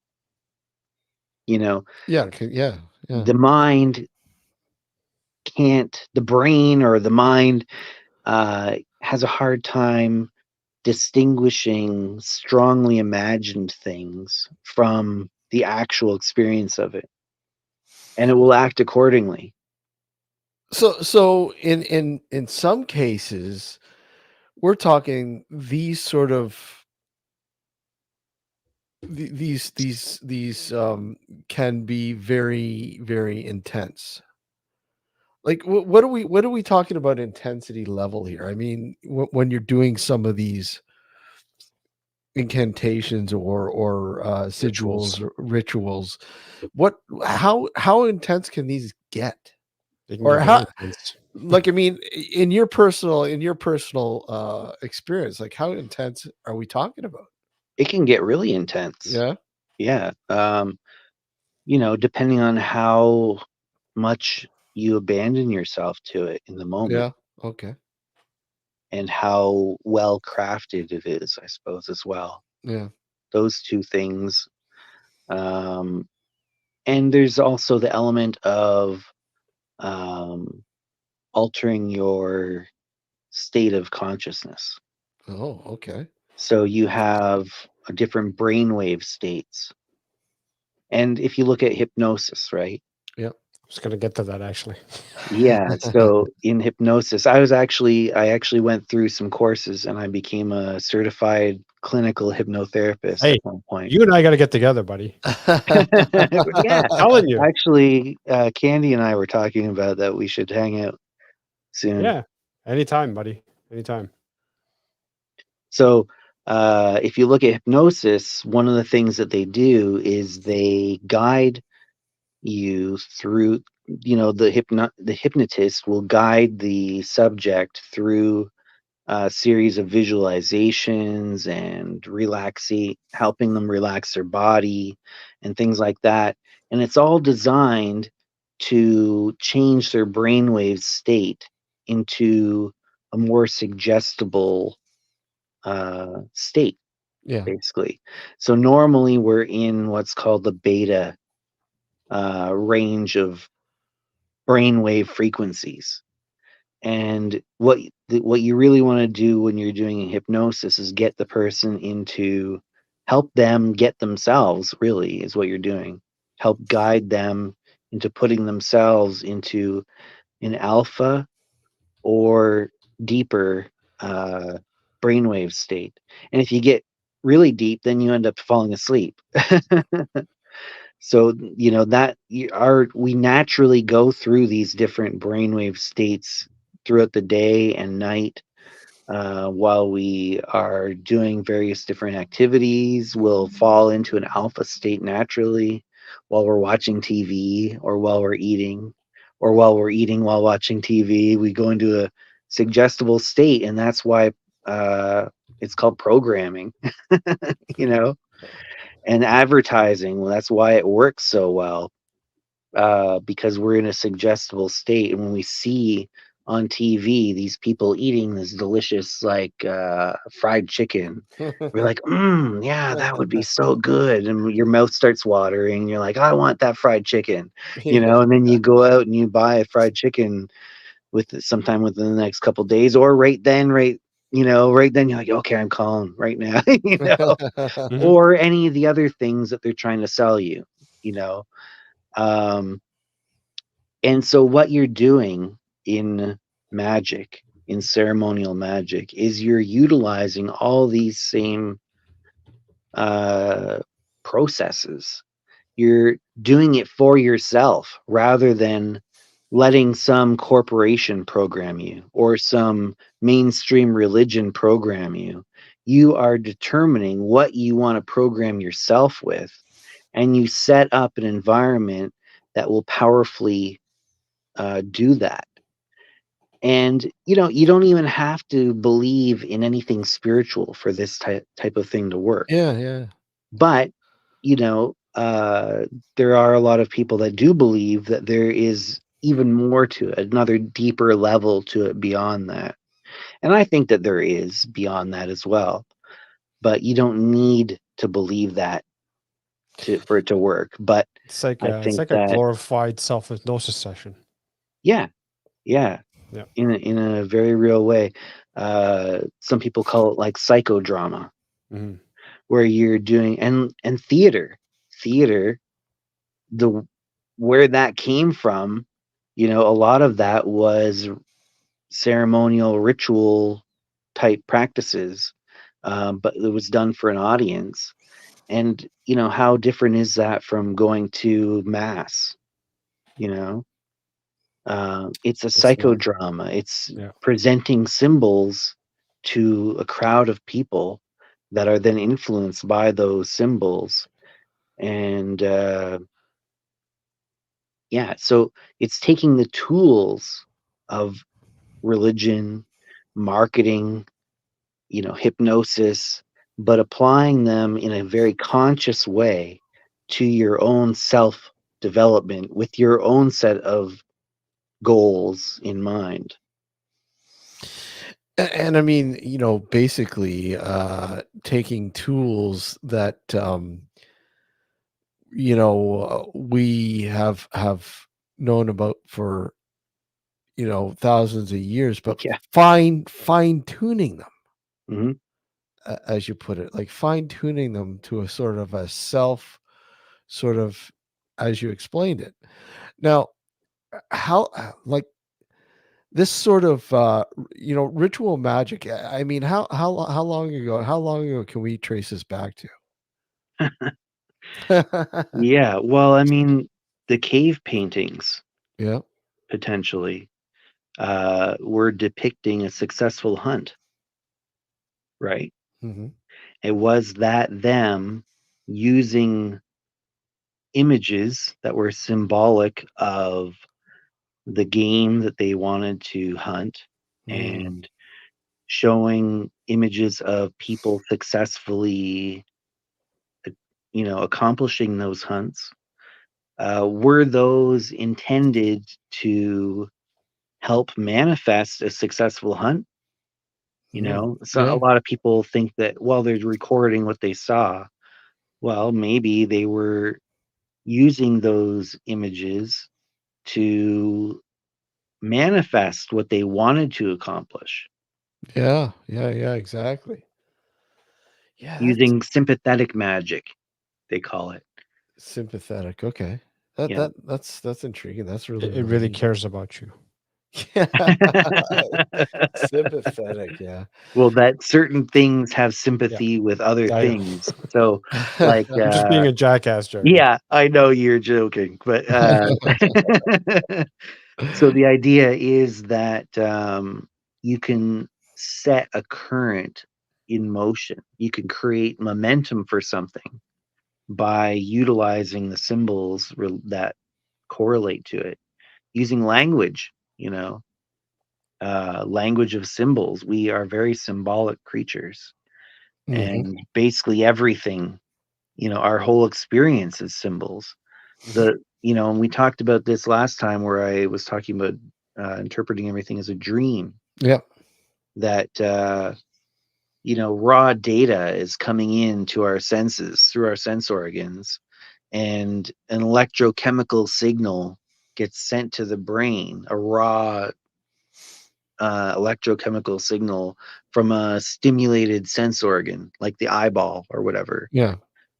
Yeah. Yeah. Yeah. The mind can't, the brain or the mind has a hard time distinguishing strongly imagined things from the actual experience of it, and it will act accordingly. So in some cases, we're talking these sort of these can be very, very intense. Like what are we talking about intensity level here? I mean, when you're doing some of these incantations or sigils Rituals. or rituals, what how intense can these get? They can Or get how, very intense. like, I mean, in your personal experience, like how intense are we talking about? It can get really intense. Yeah. Yeah. Depending on how much you abandon yourself to it in the moment Yeah. Okay. and how well crafted it is, I suppose, as well. Yeah. Those two things. Um, and there's also the element of um, altering your state of consciousness. Oh, okay. So you have different brainwave states. And if you look at hypnosis, right? Yeah. I was going to get to that actually. Yeah. So in hypnosis, I actually went through some courses and I became a certified clinical hypnotherapist Hey, at one point. you and I got to get together, buddy. Yeah. Telling you. Actually, Candy and I were talking about that. We should hang out soon. Yeah. Anytime, buddy. Anytime. So, if you look at hypnosis, one of the things that they do is they guide you through, the hypnotist will guide the subject through a series of visualizations and helping them relax their body and things like that. And it's all designed to change their brainwave state into a more suggestible state, Yeah. basically. So normally we're in what's called the beta range of brainwave frequencies. And what you really want to do when you're doing hypnosis is get the person into, help them get themselves, really is what you're doing. Help guide them into putting themselves into an alpha or deeper brainwave state. And if you get really deep, then you end up falling asleep. So we naturally go through these different brainwave states throughout the day and night. While we are doing various different activities, we'll fall into an alpha state naturally while we're watching TV or while we're eating, or while we're eating while watching TV. We go into a suggestible state, and that's why it's called programming, you know, and advertising. Well, that's why it works so well, because we're in a suggestible state, and when we see on TV these people eating this delicious fried chicken, we're like, yeah, that would be so good, and your mouth starts watering. You're like, I want that fried chicken, Yeah. and then you go out and you buy a fried chicken sometime within the next couple days, or right then, you're like, okay, I'm calling right now, Mhm. or any of the other things that they're trying to sell you, you know. Um, and so what you're doing in magic, in ceremonial magic, is you're utilizing all these same processes. You're doing it for yourself rather than letting some corporation program you or some mainstream religion program you. You are determining what you want to program yourself with, and you set up an environment that will powerfully do that. And you don't even have to believe in anything spiritual for this type of thing to work. Yeah. But there are a lot of people that do believe that there is even more to it, another deeper level to it beyond that. And I think that there is beyond that as well. But you don't need to believe that for it to work. But It's like I it's think like a that, glorified self-hypnosis session. yeah, Yeah. in a very real way. Some people call it like psychodrama, Mhm. where you're doing and theater, the where that came from. A lot of that was ceremonial ritual type practices, but it was done for an audience. And how different is that from going to mass? It's a It's not. psychodrama. It's Yeah. presenting symbols to a crowd of people that are then influenced by those symbols. And so it's taking the tools of religion, marketing, hypnosis, but applying them in a very conscious way to your own self development with your own set of goals in mind. And I mean, basically, taking tools that we have known about for thousands of years, but Yeah. fine tuning them, Hmm. as you put it, like fine tuning them to a sort of a self, sort of, as you explained it. Now, how like this sort of ritual magic. I mean, how long ago? How long ago can we trace this back to? Yeah. Well, I mean, the cave paintings Yeah. potentially were depicting a successful hunt, right? Hmm. It was that them using images that were symbolic of the game that they wanted to hunt, Mm. and showing images of people successfully accomplishing those hunts. Were those intended to help manifest a successful hunt? So a Yeah. lot of people think that, well, they're recording what they saw. Well, maybe they were using those images to manifest what they wanted to accomplish, Yeah. Exactly. Yeah, that's using sympathetic magic, they call it. sympathetic. Okay. That Yeah. that that's intriguing. That's really It really really cares about you. yeah. Sympathetic. Yeah. Well, that certain things have Yeah. sympathy with other I know. things. So, like, I'm just being a jackass, Jeremy. yeah, I know you're joking, but so the idea is that you can set a current in motion. You can create momentum for something by utilizing the symbols that correlate to it, using language. Language of symbols. We are very symbolic creatures, Hmm. and basically everything. Our whole experience is symbols. And we talked about this last time where I was talking about interpreting everything as a dream, Yep. that raw data is coming in to our senses through our sense organs, and an electrochemical signal gets sent to the brain, a raw electrochemical signal from a stimulated sense organ like the eyeball or whatever. Yeah.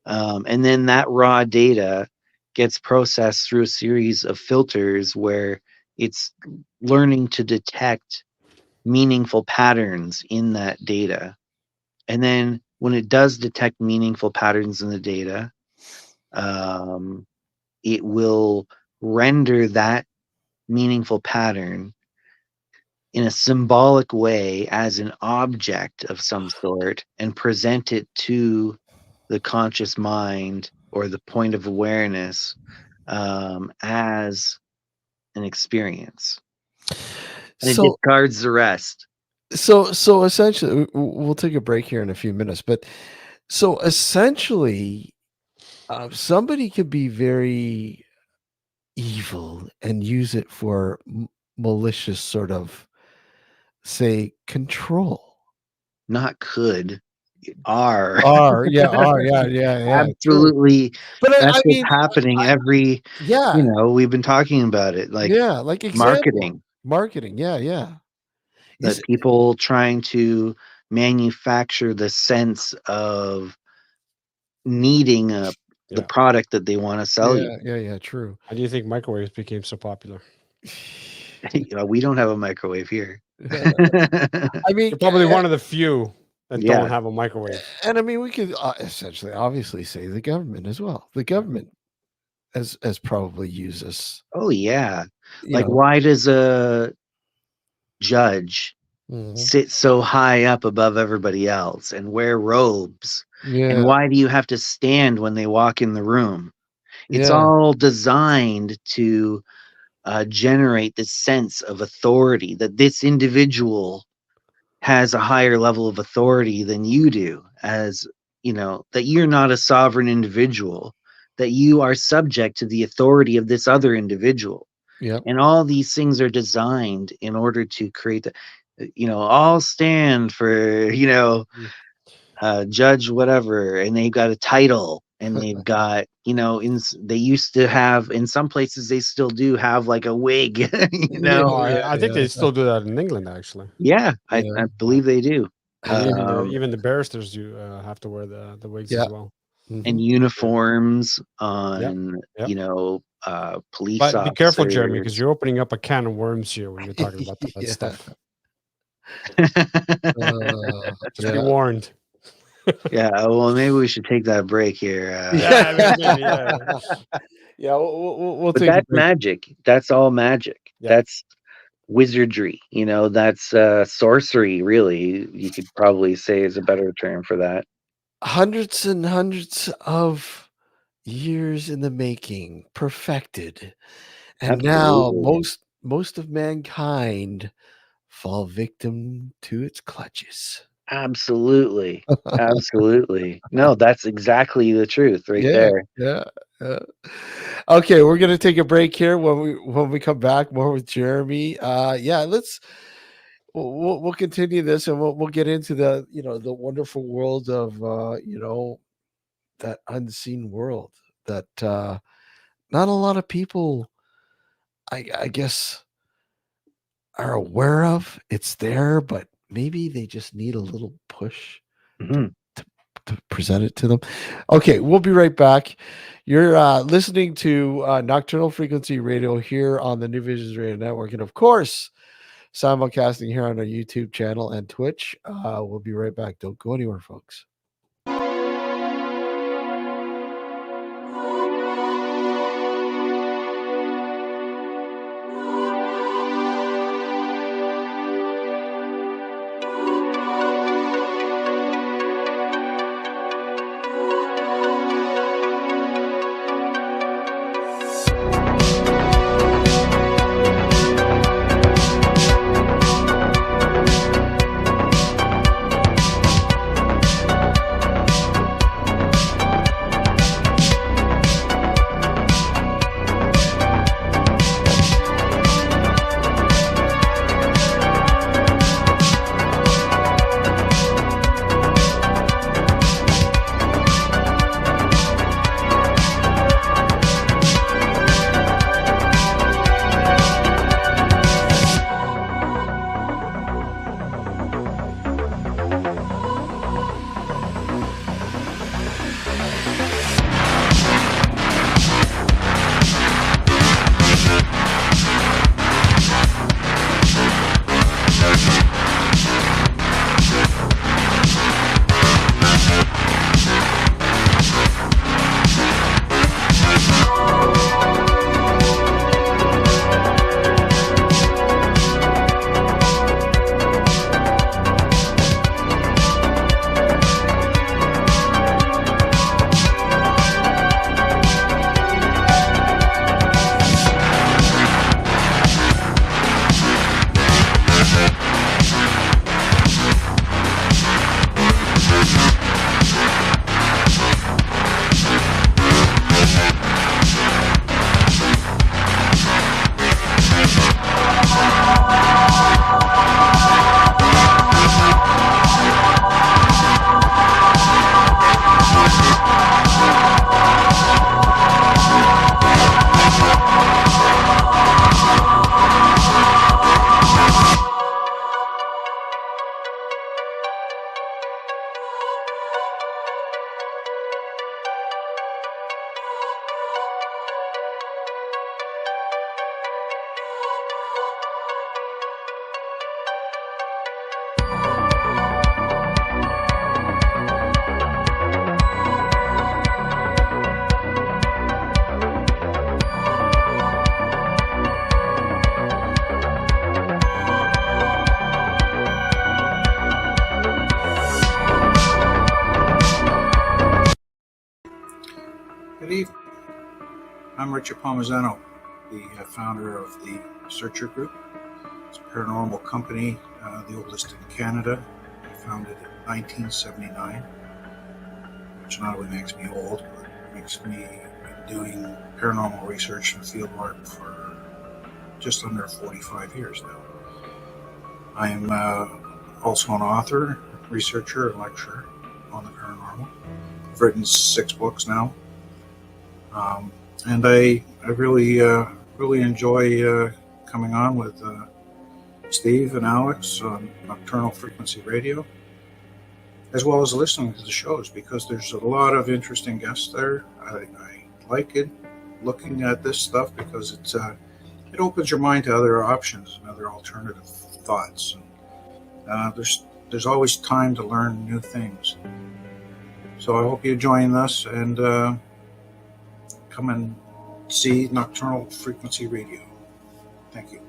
And then that raw data gets processed through a series of filters where It's learning to detect meaningful patterns in that data. And then when it does detect meaningful patterns in the data, it will render that meaningful pattern in a symbolic way as an object of some sort and present it to the conscious mind or the point of awareness as an experience. And it So discards the rest. so essentially, we'll take a break here in a few minutes, but so essentially, somebody could be very evil and use it for malicious sort of, say, control. Not could, are. Yeah. True. Absolutely. But That's I what's mean, happening every, yeah, we've been talking about it, like yeah, like example, marketing, yeah. that people trying to manufacture the sense of needing the product that they want to sell you. Yeah, true. How do you think microwaves became so popular? We don't have a microwave here. I mean, You're probably one of the few that Yeah. don't have a microwave. and I mean, we could essentially, obviously, say the government as well. The government has probably used us. Oh yeah. You Like, know. why does a judge Mhm. sit so high up above everybody else and wear robes? Yeah, And why do you have to stand when they walk in the room? It's yeah, all designed to generate this sense of authority, that this individual has a higher level of authority than you do, as that you're not a sovereign individual, that you are subject to the authority of this other individual. yeah. And all these things are designed in order to create all stand for judge whatever, and they've got a title, and they've got they used to have, in some places they still do have, like a wig. I think they still do that in England, actually. I believe they do. And even the barristers do have to wear the wigs as well. And uniforms on police but officers. Be careful, Jeremy, because you're opening up a can of worms here when you're talking about that stuff. Just be warned. Well, maybe we should take that break here. We'll but take that's magic. That's all magic. That's wizardry. That's sorcery, really. You could probably say is a better term for that. Hundreds and hundreds of years in the making, perfected, and now most of mankind fall victim to its clutches. Absolutely. No, that's exactly the truth right there. Yeah. Okay, we're gonna take a break here. When we come back, more with Jeremy. We'll continue this, and we'll get into the the wonderful world of that unseen world that not a lot of people, I guess, are aware of. It's there, but maybe they just need a little push to present it to them. Okay, we'll be right back. You're listening to Nocturnal Frequency Radio here on the New Visions Radio Network, and of course, simulcasting here on our YouTube channel and Twitch. We'll be right back. Don't go anywhere, folks. evening. I'm Richard Palmisano, the founder of the Searcher Group. It's a paranormal company, the oldest in Canada. I founded in 1979, which not only makes me old, but makes me doing paranormal research and field work for just under 45 years now. I am also an author, researcher, and lecturer on the paranormal. I've written 6 books now, and I really enjoy coming on with Steve and Alex on Nocturnal Frequency Radio, as well as listening to the shows, because there's a lot of interesting guests there. I like it, looking at this stuff, because it opens your mind to other options and other alternative thoughts. There's always time to learn new things. So I hope you join us and come and see Nocturnal Frequency Radio. Thank you.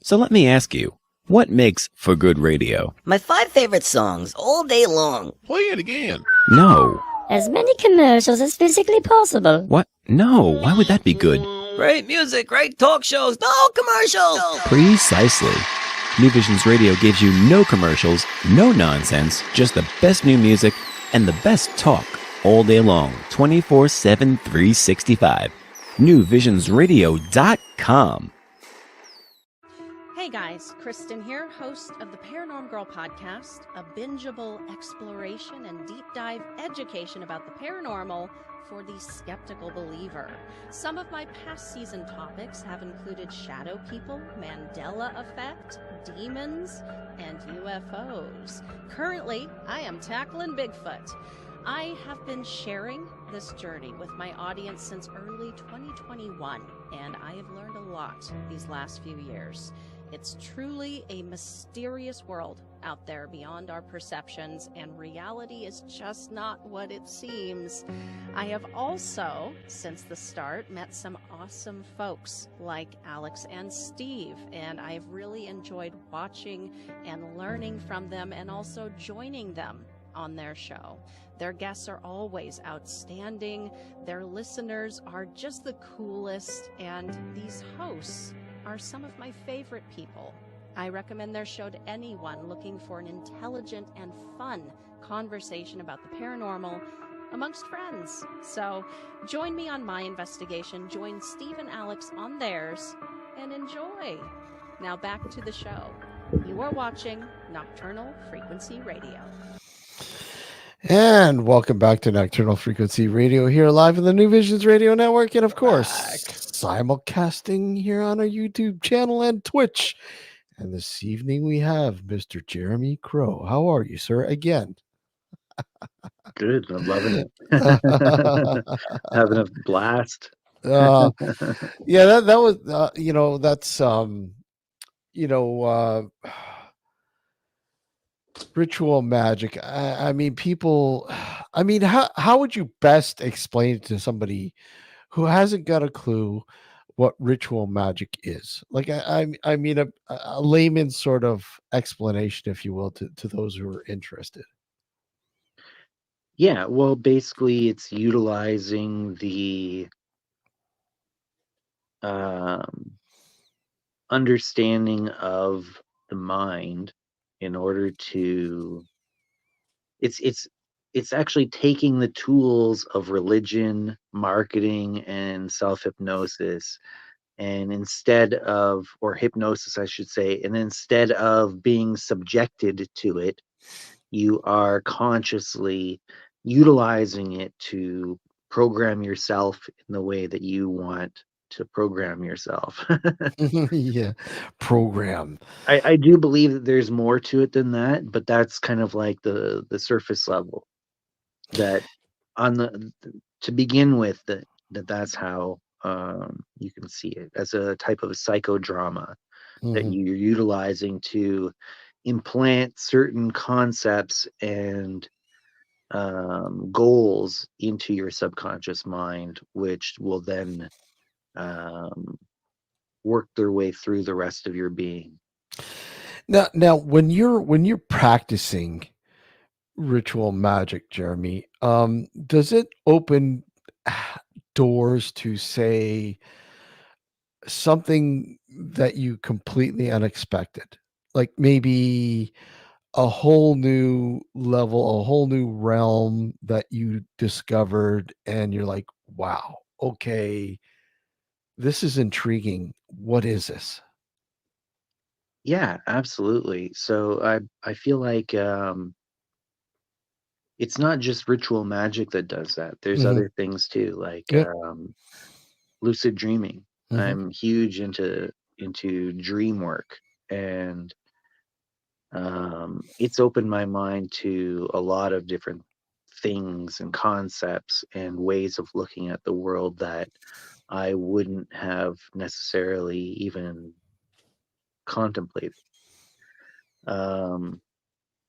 So let me ask you, what makes for good radio? My 5 favorite songs all day long. Play it again. No. As many commercials as physically possible. What? No, why would that be good? Great music, great talk shows, no commercials! Precisely. New Visions Radio gives you no commercials, no nonsense, just the best new music and the best talk all day long, 24/7, 365. NewVisionsRadio.com. Hey guys, Kristen here, host of the Paranorm Girl podcast, a bingeable exploration and deep dive education about the paranormal for the skeptical believer. Some of my past season topics have included shadow people, Mandela effect, demons, and UFOs. Currently, I am tackling Bigfoot. I have been sharing this journey with my audience since early 2021, and I have learned a lot these last few years. It's truly a mysterious world out there beyond our perceptions, and reality is just not what it seems. I have also, since the start, met some awesome folks like Alex and Steve, and I've really enjoyed watching and learning from them and also joining them on their show. Their guests are always outstanding, their listeners are just the coolest, and these hosts are some of my favorite people. I recommend their show to anyone looking for an intelligent and fun conversation about the paranormal amongst friends. So join me on my investigation, join Steve and Alex on theirs, and enjoy. Now back to the show. You are watching Nocturnal Frequency Radio. And welcome back to Nocturnal Frequency Radio, here live on the New Visions Radio Network, and of course, simulcasting here on our YouTube channel and Twitch. And this evening we have Mr. Jeremy Crow. How are you, sir? Again. Good. I'm loving it. Having a blast. Yeah, that was, that's, ritual magic. I mean, people, how would you best explain it to somebody who hasn't got a clue what ritual magic is? Like, I mean, a layman's sort of explanation, if you will, to those who are interested. Yeah, well, basically, it's utilizing the understanding of the mind in order to. It's actually taking the tools of religion, marketing, and self-hypnosis, and or hypnosis, I should say, and instead of being subjected to it, you are consciously utilizing it to program yourself in the way that you want to program yourself. Yeah, program. I do believe that there's more to it than that, but that's kind of like the surface level. That to begin with, that's how you can see it as a type of psychodrama that you're utilizing to implant certain concepts and goals into your subconscious mind, which will then work their way through the rest of your being. Now, when you're practicing ritual magic, Jeremy, does it open doors to say something that you completely unexpected, like maybe a whole new level, a whole new realm that you discovered, and you're like, wow, okay, this is intriguing. What is this? Yeah, absolutely. So I feel like it's not just ritual magic that does that. There's Mhm. other things too, like Yep. lucid dreaming. Mhm. I'm huge into dream work, and it's opened my mind to a lot of different things and concepts and ways of looking at the world that I wouldn't have necessarily even contemplated. Um,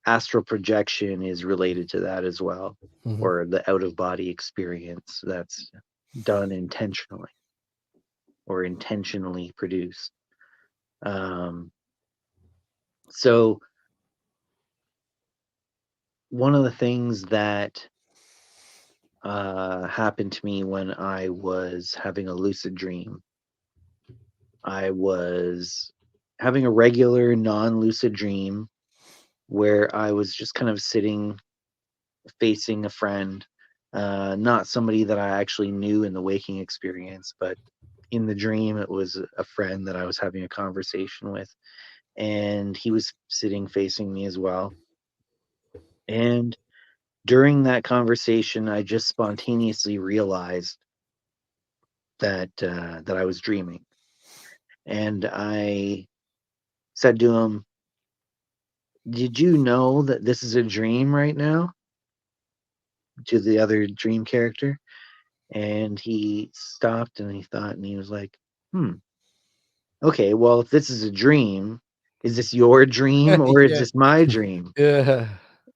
Astral projection is related to that as well, Mhm. or the out of body experience that's done intentionally or intentionally produced. So one of the things that happened to me when I was having a lucid dream, I was having a regular non-lucid dream where I was just kind of sitting facing a friend, not somebody that I actually knew in the waking experience, but in the dream, it was a friend that I was having a conversation with, and he was sitting facing me as well. And during that conversation, I just spontaneously realized that I was dreaming, and I said to him, "Did you know that this is a dream right now?" To the other dream character, and he stopped and he thought, and he was like, "Hmm. Okay, well, if this is a dream, is this your dream or is Yeah. this my dream?" Yeah.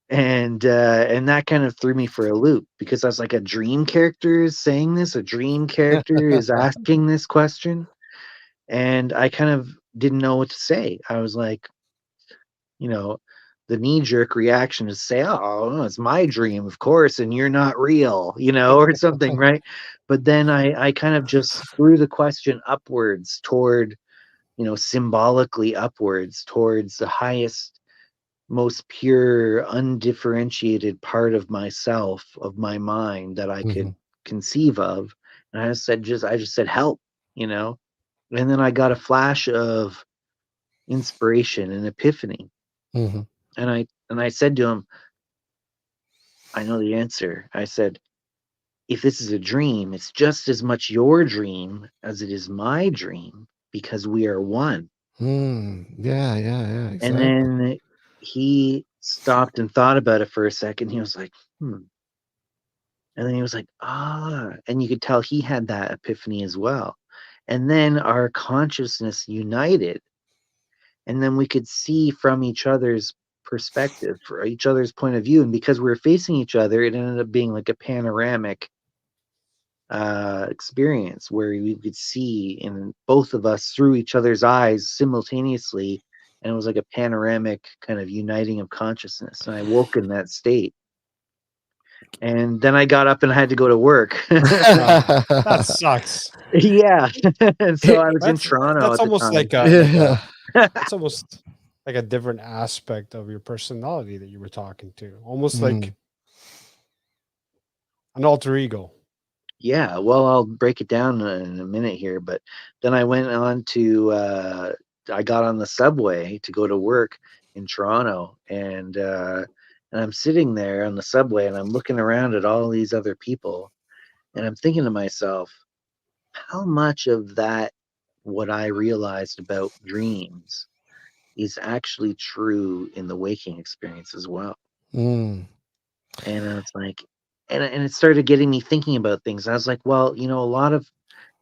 And that kind of threw me for a loop because I was like, a dream character is saying this, a dream character is asking this question, and I kind of didn't know what to say. I was like, you know, the knee jerk reaction is say, "Oh, no, it's my dream, of course, and you're not real," or something, right? But then I kind of just threw the question upwards toward, symbolically upwards towards the highest, most pure, undifferentiated part of myself, of my mind that I could Mhm. conceive of. And I just said, help, and then I got a flash of inspiration and epiphany. Mhm. And I said to him, I know the answer. I said, if this is a dream, it's just as much your dream as it is my dream because we are one. Yeah, yeah, yeah, And exactly. then he stopped and thought about it for a second. He was like, hmm. And then he was like, ah. And you could tell he had that epiphany as well. And then our consciousness united. And then we could see from each other's perspective, for each other's point of view. And because we were facing each other, it ended up being like a panoramic experience where we could see in both of us through each other's eyes simultaneously, and it was like a panoramic kind of uniting of consciousness, and I woke in that state, and then I got up and I had to go to work. That sucks. Yeah. And so I was in That's Toronto that's at the almost time. Yeah. it's almost like a different aspect of your personality that you were talking to. Almost Mm. like an alter ego. Yeah, well, I'll break it down in a minute here, but then I went on to I got on the subway to go to work in Toronto, and I'm sitting there on the subway and I'm looking around at all these other people, and I'm thinking to myself, how much of that, what I realized about dreams, is actually true in the waking experience as well. Mm. And it's like, and it started getting me thinking about things. I was like, well, a lot of,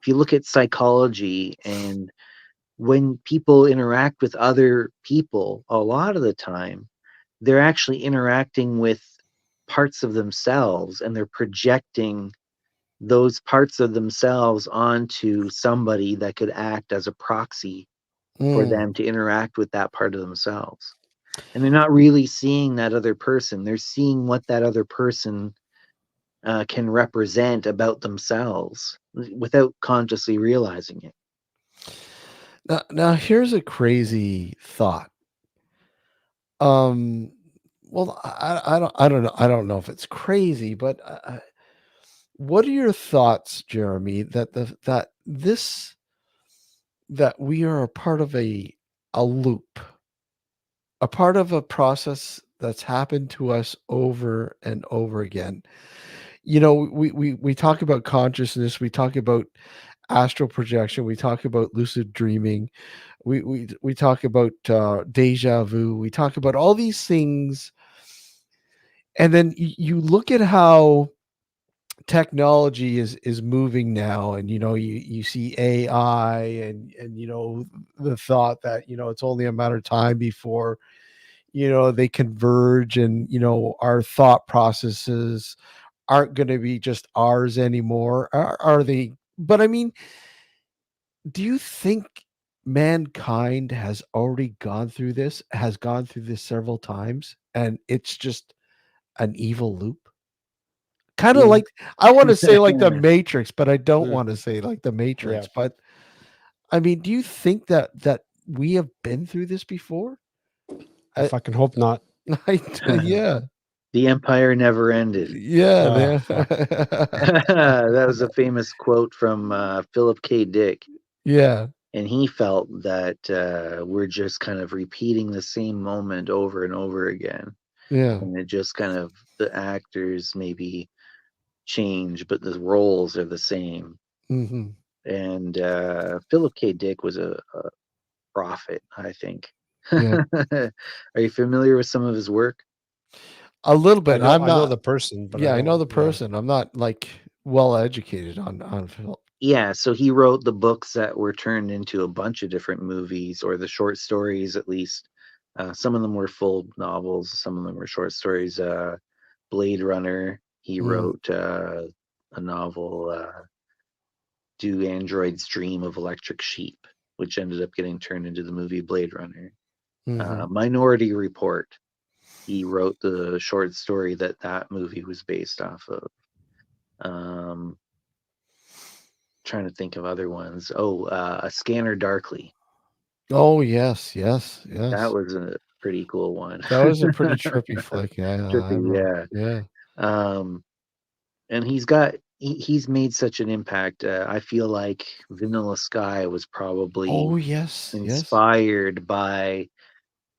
if you look at psychology, and when people interact with other people, a lot of the time, they're actually interacting with parts of themselves, and they're projecting those parts of themselves onto somebody that could act as a proxy for Mm. them to interact with that part of themselves. And they're not really seeing that other person. They're seeing what that other person can represent about themselves without consciously realizing it. Now here's a crazy thought. Well, I don't know if it's crazy, but what are your thoughts, Jeremy, that we are a part of a loop, a part of a process that's happened to us over and over again? You know, we talk about consciousness, we talk about astral projection, we talk about lucid dreaming, we talk about deja vu, we talk about all these things, and then you look at how technology is moving now, and you see AI, and the thought that it's only a matter of time before they converge, and our thought processes aren't going to be just ours anymore. Are they? But I mean, do you think mankind has already gone through this several times, and it's just an evil loop? Kind of Yeah. like, I want to say like the Matrix, but I don't want to say like the Yeah. Matrix. But I mean, do you think that we have been through this before? I fucking hope not. Yeah, The empire never ended. yeah. Fuck. That was a famous quote from Philip K. Dick. Yeah. And he felt that we're just kind of repeating the same moment over and over again. Yeah. And it just kind of, the actors maybe change, but the roles are the same. Hmm. And Philip K. Dick was a prophet, I think. Yeah. Are you familiar with some of his work? A little bit. I I'm know not. the person, but Yeah, I know don't. the person. I'm not like well educated on film. Yeah, so he wrote the books that were turned into a bunch of different movies, or the short stories at least. Some of them were full novels, some of them were short stories. Blade Runner, he wrote a novel, Do Androids Dream of Electric Sheep, which ended up getting turned into the movie Blade Runner. Minority Report, he wrote the short story that movie was based off of. Trying to think of other ones. A Scanner Darkly. Oh yes, yes, That yes. was a pretty cool one. That was a pretty trippy flick. Yeah, I Trippy, remember. yeah. Yeah. And he's made such an impact. I feel like Vanilla Sky was probably Oh yes, yes. inspired by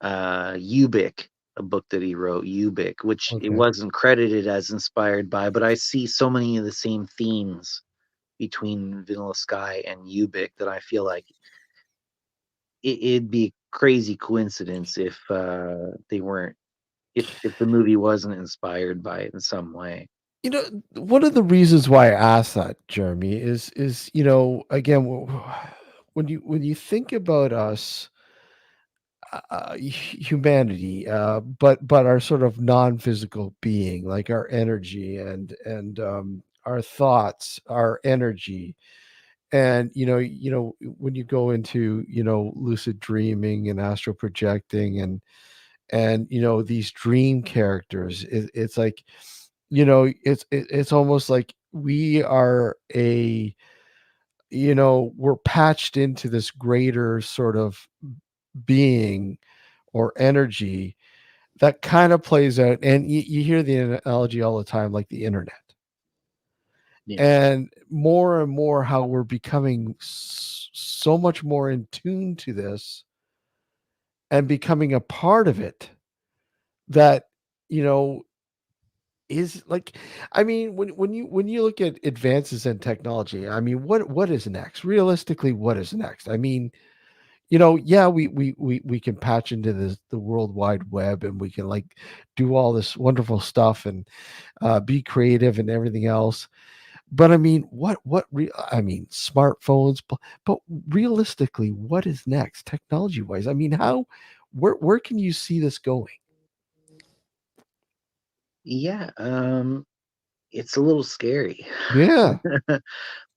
Ubik, a book that he wrote, Ubik, which it Okay. wasn't credited as inspired by, but I see so many of the same themes between Vanilla Sky and Ubik that I feel like it'd be a crazy coincidence if they weren't, if the movie wasn't inspired by it in some way. One of the reasons why I asked that, Jeremy, is again, when you think about us, humanity, but our sort of non-physical being, like our energy and our thoughts, our energy, and when you go into lucid dreaming and astral projecting, and these dream characters, it's like it's almost like we are we're patched into this greater sort of being or energy that kind of plays out. And you hear the analogy all the time, like the internet. Yeah. And more how we're becoming so much more in tune to this and becoming a part of it, that is like, I mean, when you look at advances in technology, I mean, what is next? Realistically, what is next? I mean, yeah, we can patch into the World Wide Web, and we can like do all this wonderful stuff, and be creative and everything else. But I mean, I mean, smartphones, but realistically, what is next technology wise? I mean, where can you see this going? Yeah, it's a little scary. Yeah.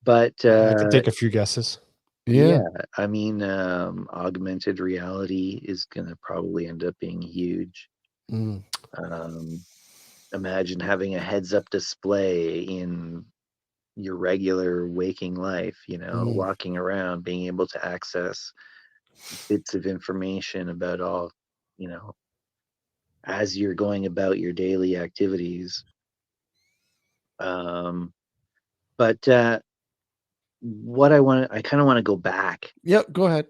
But I could take a few guesses. Yeah. I mean, augmented reality is gonna probably end up being huge. Mm. imagine having a heads-up display in your regular waking life, walking around, being able to access bits of information about all, as you're going about your daily activities. But what I kind of want to go back. Yep, go ahead.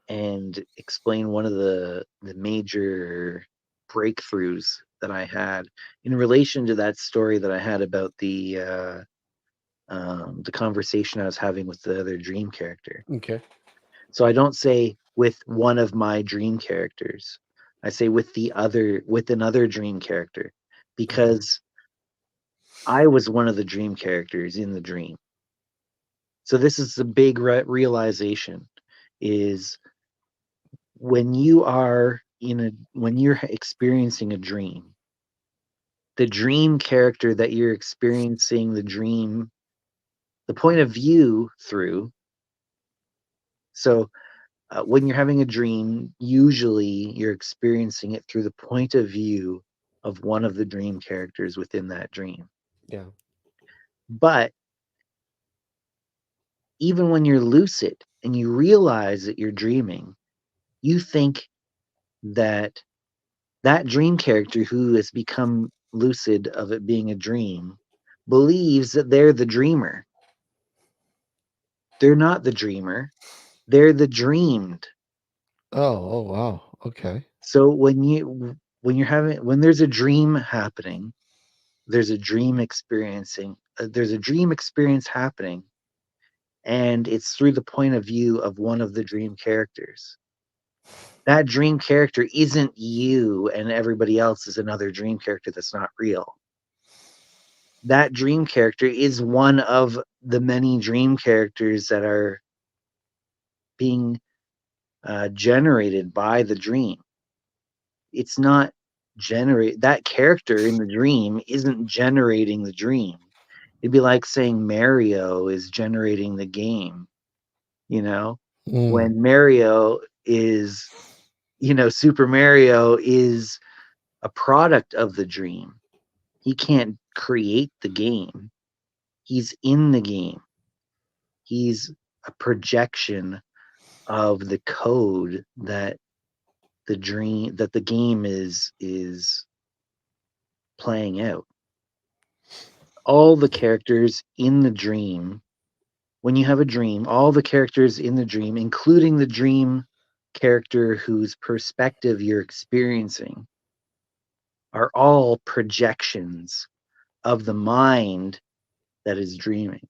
And explain one of the major breakthroughs that I had in relation to that story that I had about the conversation I was having with the other dream character. Okay. So I don't say with one of my dream characters. I say with another dream character, because I was one of the dream characters in the dream. So this is the big realization is when you are when you're experiencing a dream, the dream character that you're experiencing the point of view through. So when you're having a dream, usually you're experiencing it through the point of view of one of the dream characters within that dream. Yeah. But even when you're lucid and you realize that you're dreaming, you think that dream character who has become lucid of it being a dream believes that they're the dreamer. They're not the dreamer. They're the dreamed. Oh, wow. Okay. So when there's a dream happening, there's a dream experience happening, and it's through the point of view of one of the dream characters. That dream character isn't you, and everybody else is another dream character that's not real. That dream character is one of the many dream characters that are being generated by the dream. It's not that character in the dream isn't generating the dream. It'd be like saying Mario is generating the game, when Mario is, Super Mario is a product of the dream. He can't create the game. He's in the game. He's a projection of the code that the game is playing out. All the characters in the dream, when you have a dream, all the characters in the dream, including the dream character whose perspective you're experiencing, are all projections of the mind that is dreaming.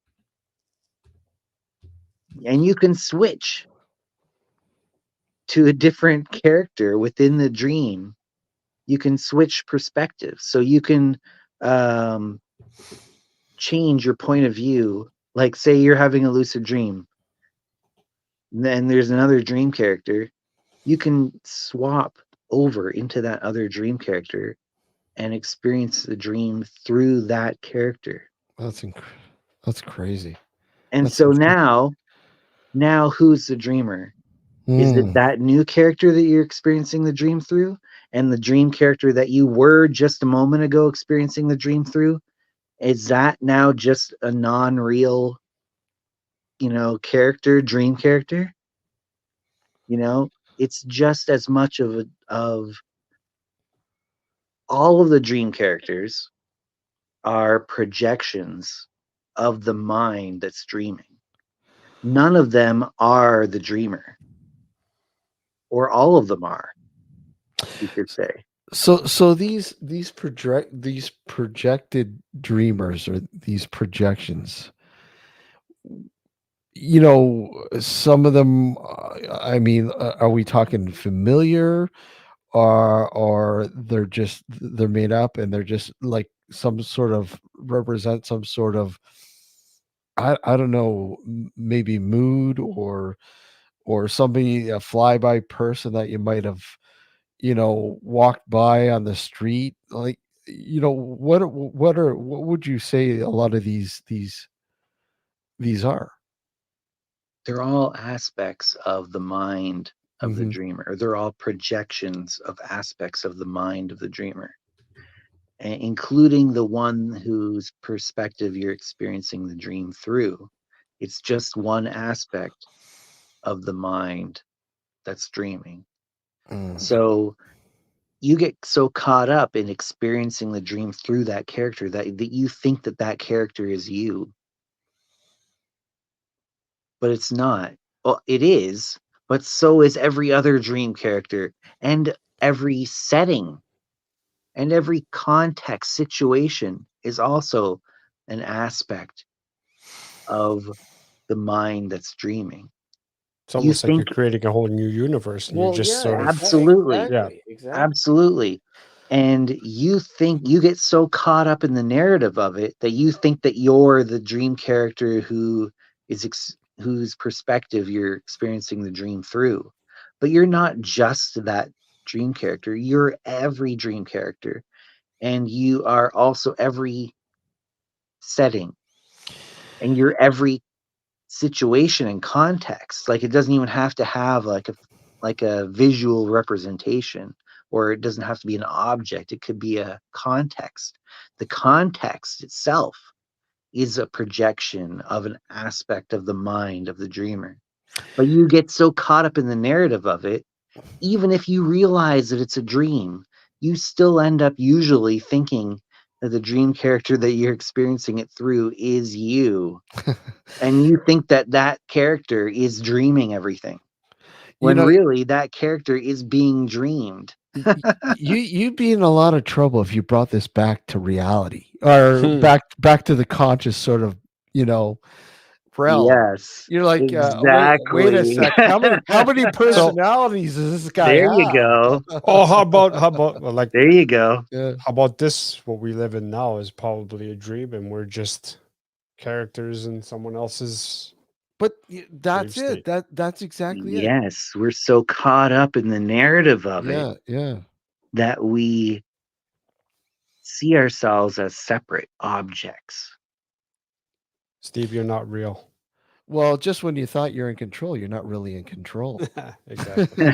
And you can switch to a different character within the dream. You can switch perspectives. So you can change your point of view. Like, say you're having a lucid dream, then there's another dream character. You can swap over into that other dream character and experience the dream through that character. That's crazy. And so now who's the dreamer? Is it that new character that you're experiencing the dream through, and the dream character that you were just a moment ago experiencing the dream through? Is that now just a non-real, character, dream character? It's just as much of all of the dream characters are projections of the mind that's dreaming. None of them are the dreamer, or all of them are, you could say. So these projected dreamers, or these projections, some of them, are we talking familiar, or they're made up, and they're just like some sort of represent some sort of, I don't know, maybe mood, or somebody, a flyby person that you might have, walked by on the street, like, what would you say a lot of these are? They're all aspects of the mind of the dreamer. They're all projections of aspects of the mind of the dreamer. including the one whose perspective you're experiencing the dream through. It's just one aspect of the mind that's dreaming. So you get so caught up in experiencing the dream through that character that you think that character is you. But it's not. Well, it is, but so is every other dream character and every setting and every context situation is also an aspect of the mind that's dreaming. It's You almost like you're think creating a whole new universe, and you're just sort of absolutely. yeah. Absolutely. And you think you get so caught up in the narrative of it that you think that you're the dream character whose perspective you're experiencing the dream through. But you're not just that dream character. You're every dream character. And you are also every setting. And you're every situation and context. Like, it doesn't even have to have like a visual representation, or it doesn't have to be an object. It could be a context. The context itself is a projection of an aspect of the mind of the dreamer. But you get so caught up in the narrative of it, even if you realize that it's a dream, you still end up usually thinking that the dream character that you're experiencing it through is you. And you think that character is dreaming everything, when really that character is being dreamed. You'd be in a lot of trouble if you brought this back to reality, or back to the conscious sort of, realm. Yes, You're like, exactly. wait a sec. How many personalities does this guy There have? you go. Oh, how about like there you go. Yeah. How about this? What we live in now is probably a dream, and we're just characters in someone else's. But that's it. That's exactly it. Yes, we're so caught up in the narrative of it that we see ourselves as separate objects. Steve, you're not real. Well, just when you thought you're in control, you're not really in control. Exactly.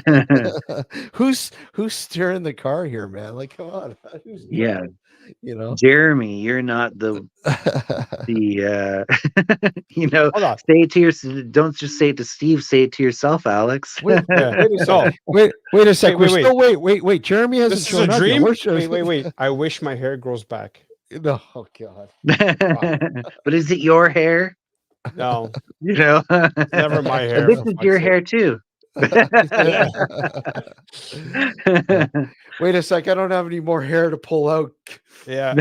Who's steering the car here, man? Like, come on. Yeah. Jeremy, you're not the say it to yourself. Don't just say it to Steve, say it to yourself, Alex. Wait a second. Wait a second. Wait. Jeremy hasn't this shown is a dream? up yet. Wait. I wish my hair grows back. No, oh God. But is it your hair? No. Never my hair. This is your hair too. Wait a sec. I don't have any more hair to pull out. Yeah.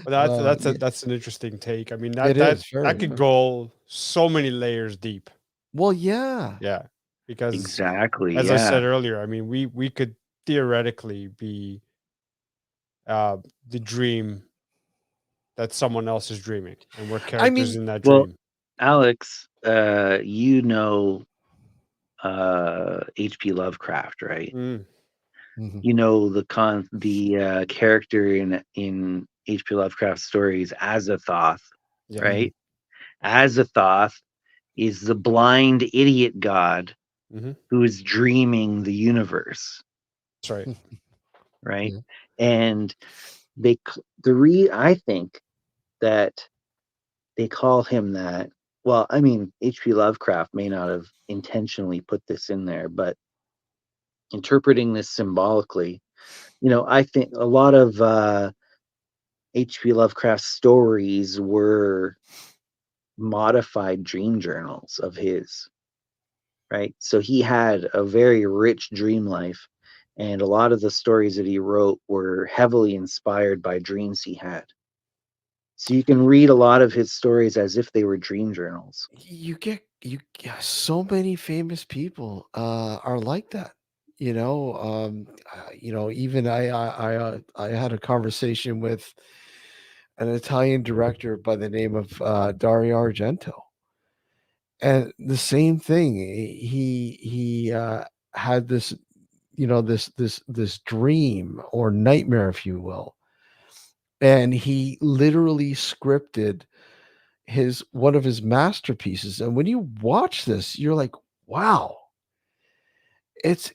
But that's an interesting take. I mean, that could go so many layers deep. Well, yeah. Yeah. Because exactly. As I said earlier, I mean, we could theoretically be the dream that someone else is dreaming, and we're characters in that dream. Well, Alex, H.P. Lovecraft, right? Mm-hmm. You know the character in H.P. Lovecraft stories, Azathoth, right? Azathoth is the blind idiot god who is dreaming the universe. That's right. Right? And I think that they call him that. Well, I mean, H.P. Lovecraft may not have intentionally put this in there, but interpreting this symbolically, I think a lot of H.P. Lovecraft's stories were modified dream journals of his, right? So he had a very rich dream life, and a lot of the stories that he wrote were heavily inspired by dreams he had. So you can read a lot of his stories as if they were dream journals. So many famous people are like that. Even I had a conversation with an Italian director by the name of Dario Argento, and the same thing. He had this, this dream or nightmare, if you will, and he literally scripted one of his masterpieces. And when you watch this, you're like, wow, it's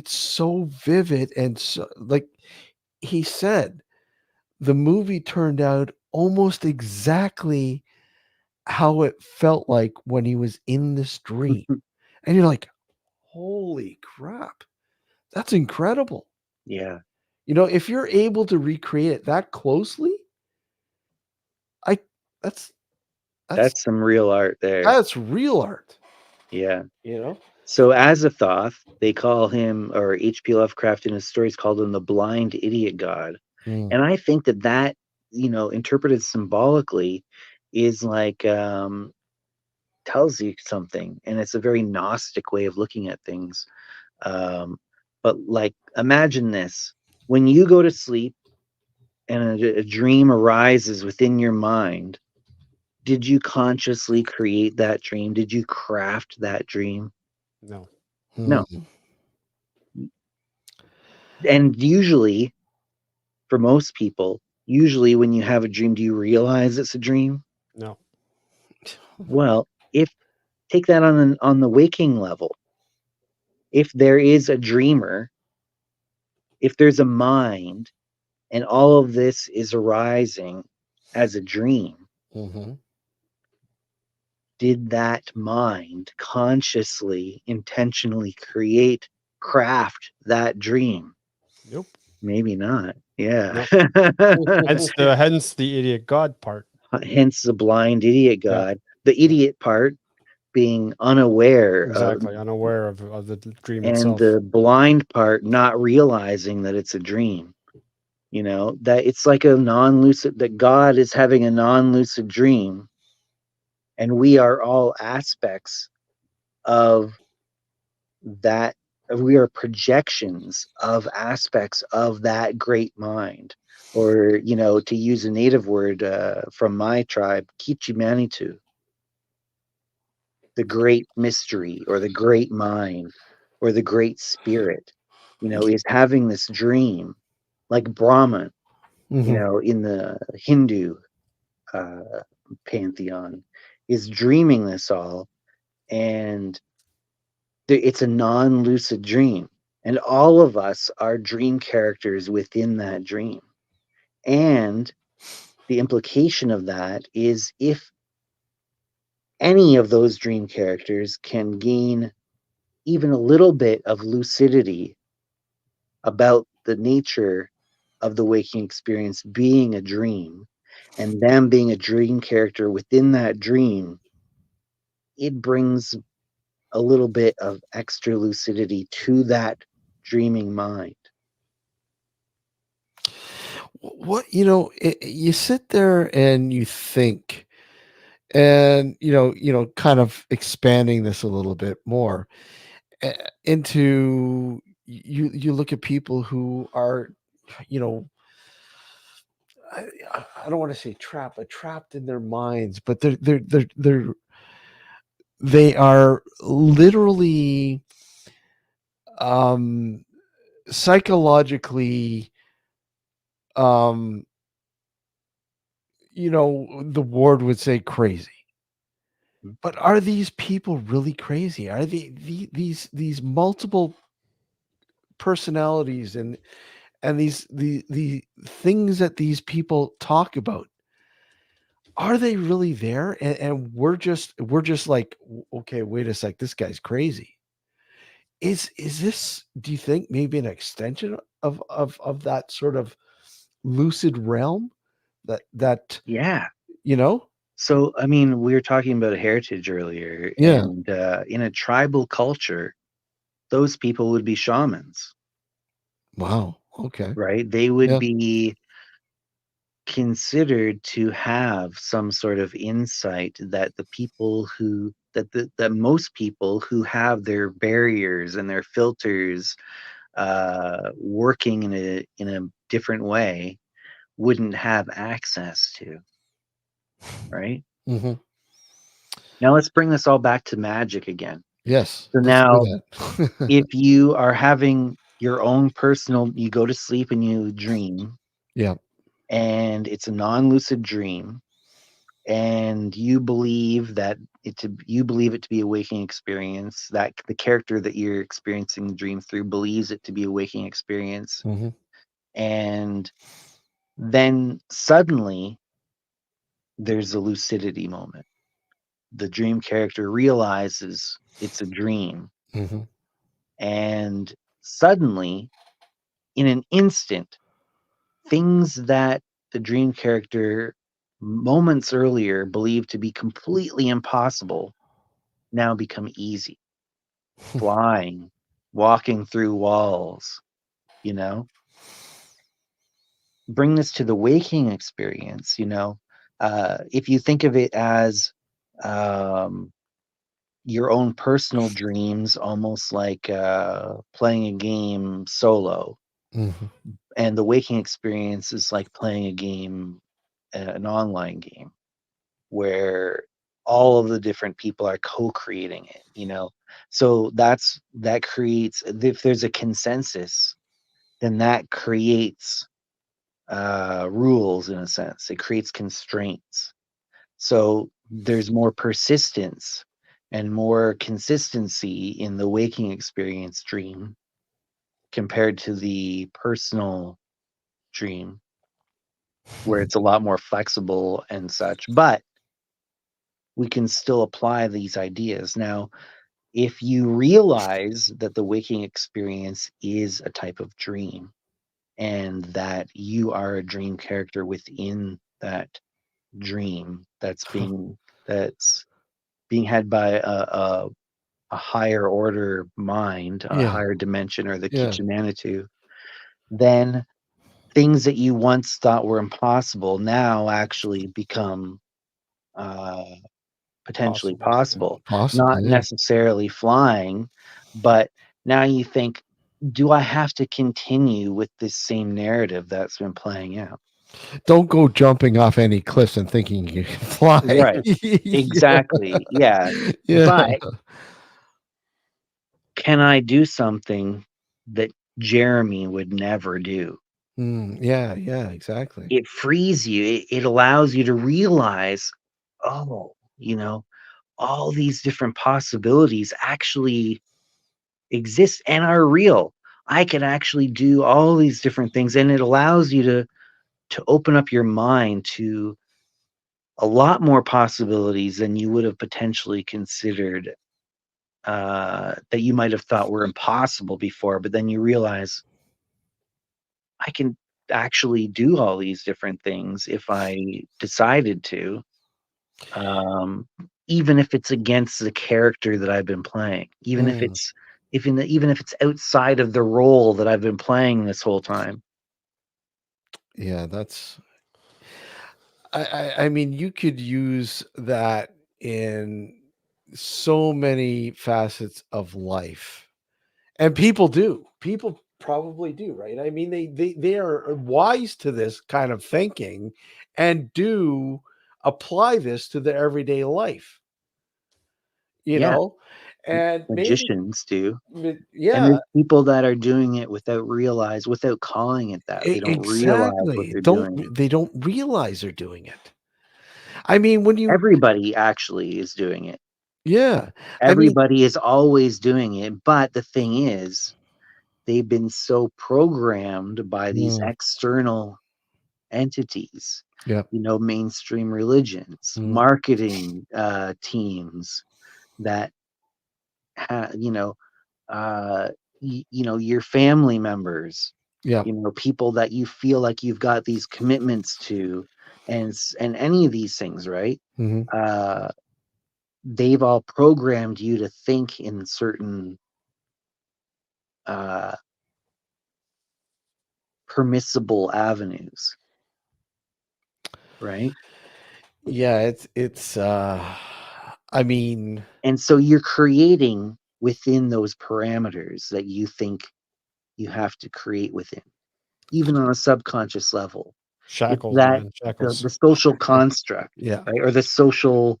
so vivid, and so, like, he said the movie turned out almost exactly how it felt like when he was in this dream. And you're like, holy crap, that's incredible. Yeah. You know, if you're able to recreate it that closely, that's That's some real art there. that's real art. Yeah. You know? So as a Thoth, they call him, or H.P. Lovecraft in his stories called him the blind idiot god. Mm. And I think that, you know, interpreted symbolically is like, tells you something. And it's a very Gnostic way of looking at things. But like, imagine this. When you go to sleep and a dream arises within your mind, did you consciously create that dream? Did you craft that dream? No. No. Mm. And usually, for most people, usually when you have a dream, do you realize it's a dream? No. Well, if take that on the waking level. If there is a dreamer, if there's a mind, and all of this is arising as a dream, Mhm. did that mind consciously, intentionally craft that dream? Nope. Maybe not. Yeah. Hence the idiot god part. Hence the blind idiot Yeah. god. The idiot part being unaware Exactly. Unaware of the dream and itself. the blind part not realizing that it's a dream. You know, that it's like a non-lucid, that God is having a non-lucid dream, and we are all aspects of that. We are projections of aspects of that great mind, or, you know, to use a native word from my tribe, Kichimanitu, the great mystery or the great mind or the great spirit, you know, is having this dream, like Brahman, you Mhm. know, in the Hindu pantheon, is dreaming this all, and it's a non-lucid dream, and all of us are dream characters within that dream. And the implication of that is, if any of those dream characters can gain even a little bit of lucidity about the nature of the waking experience being a dream, and them being a dream character within that dream, it brings a little bit of extra lucidity to that dreaming mind. What, you know, you sit there and you think, and kind of expanding this a little bit more into, you look at people who are, you know, I don't want to say trapped, but trapped in their minds, but they are literally um psychologically, um the ward would say crazy. But are these people really crazy? Are these multiple personalities, and the things that these people talk about, are they really there? And we're just like, okay, wait a sec, this guy's crazy. Is this, do you think, maybe an extension of that sort of lucid realm that Yeah. you know? So, I mean, we were talking about heritage earlier, Yeah. and in a tribal culture, those people would be shamans, Wow. Okay. right? They would Yeah. be considered to have some sort of insight that the people who that most people who have their barriers and their filters working in a different way wouldn't have access to, right? Hmm. Now let's bring this all back to magic again. Yes. So Let's do now, that. if you are having your own personal, you go to sleep and you dream, Yeah. and it's a non-lucid dream, and you believe you believe it to be a waking experience, that the character that you're experiencing the dream through believes it to be a waking experience, Hmm. And then suddenly there's a lucidity moment. The dream character realizes it's a dream. Mhm. And suddenly, in an instant, things that the dream character moments earlier believed to be completely impossible now become easy. Flying, walking through walls, you know? Bring this to the waking experience, if you think of it as um, your own personal dreams, almost like playing a game solo, Mhm. and the waking experience is like playing a game, an online game, where all of the different people are co-creating it. So that creates, if there's a consensus, then that creates rules. In a sense, it creates constraints. So there's more persistence and more consistency in the waking experience dream compared to the personal dream, where it's a lot more flexible and such. But we can still apply these ideas. Now, if you realize that the waking experience is a type of dream and that you are a dream character within that dream that's being had by a higher order mind, a Yeah. higher dimension, or the Yeah. kitchen Manitou, then things that you once thought were impossible now actually become potentially possible. Possible. Not Yeah. necessarily flying, but now you think, do I have to continue with this same narrative that's been playing out? Don't go jumping off any cliffs and thinking you can fly. Right. Exactly. Yeah. Yeah. But can I do something that Jeremy would never do? Yeah. Yeah. Exactly. It frees you. It allows you to realize, oh, all these different possibilities actually exist and are real. I can actually do all these different things, and it allows you to open up your mind to a lot more possibilities than you would have potentially considered, that you might have thought were impossible before. But then you realize, I can actually do all these different things if I decided to, um, even if it's against the character that I've been playing, even if Mm. it's even if it's outside of the role that I've been playing this whole time. Yeah. I mean, you could use that in so many facets of life, and people do. People probably do, right? I mean, they are wise to this kind of thinking and do apply this to their everyday life, Yeah, and maybe, magicians do. And yeah, there's people that are doing it without calling it that. They don't realize what exactly. they're doing. They don't realize they're doing it. I mean, when you, Everybody actually is doing it. yeah, I mean, Everybody is always doing it. But the thing is, they've been so programmed by these mm, external entities, yeah, mainstream religions, mm, marketing teams that uh, your family members, yeah, people that you feel like you've got these commitments to, and any of these things, right? mhm. Uh, they've all programmed you to think in certain uh, permissible avenues, right? Yeah, it's I mean, And so you're creating within those parameters that you think you have to create within, even on a subconscious level. It's Shackles, that man, the, shackles. the social construct, yeah, right? Or the social,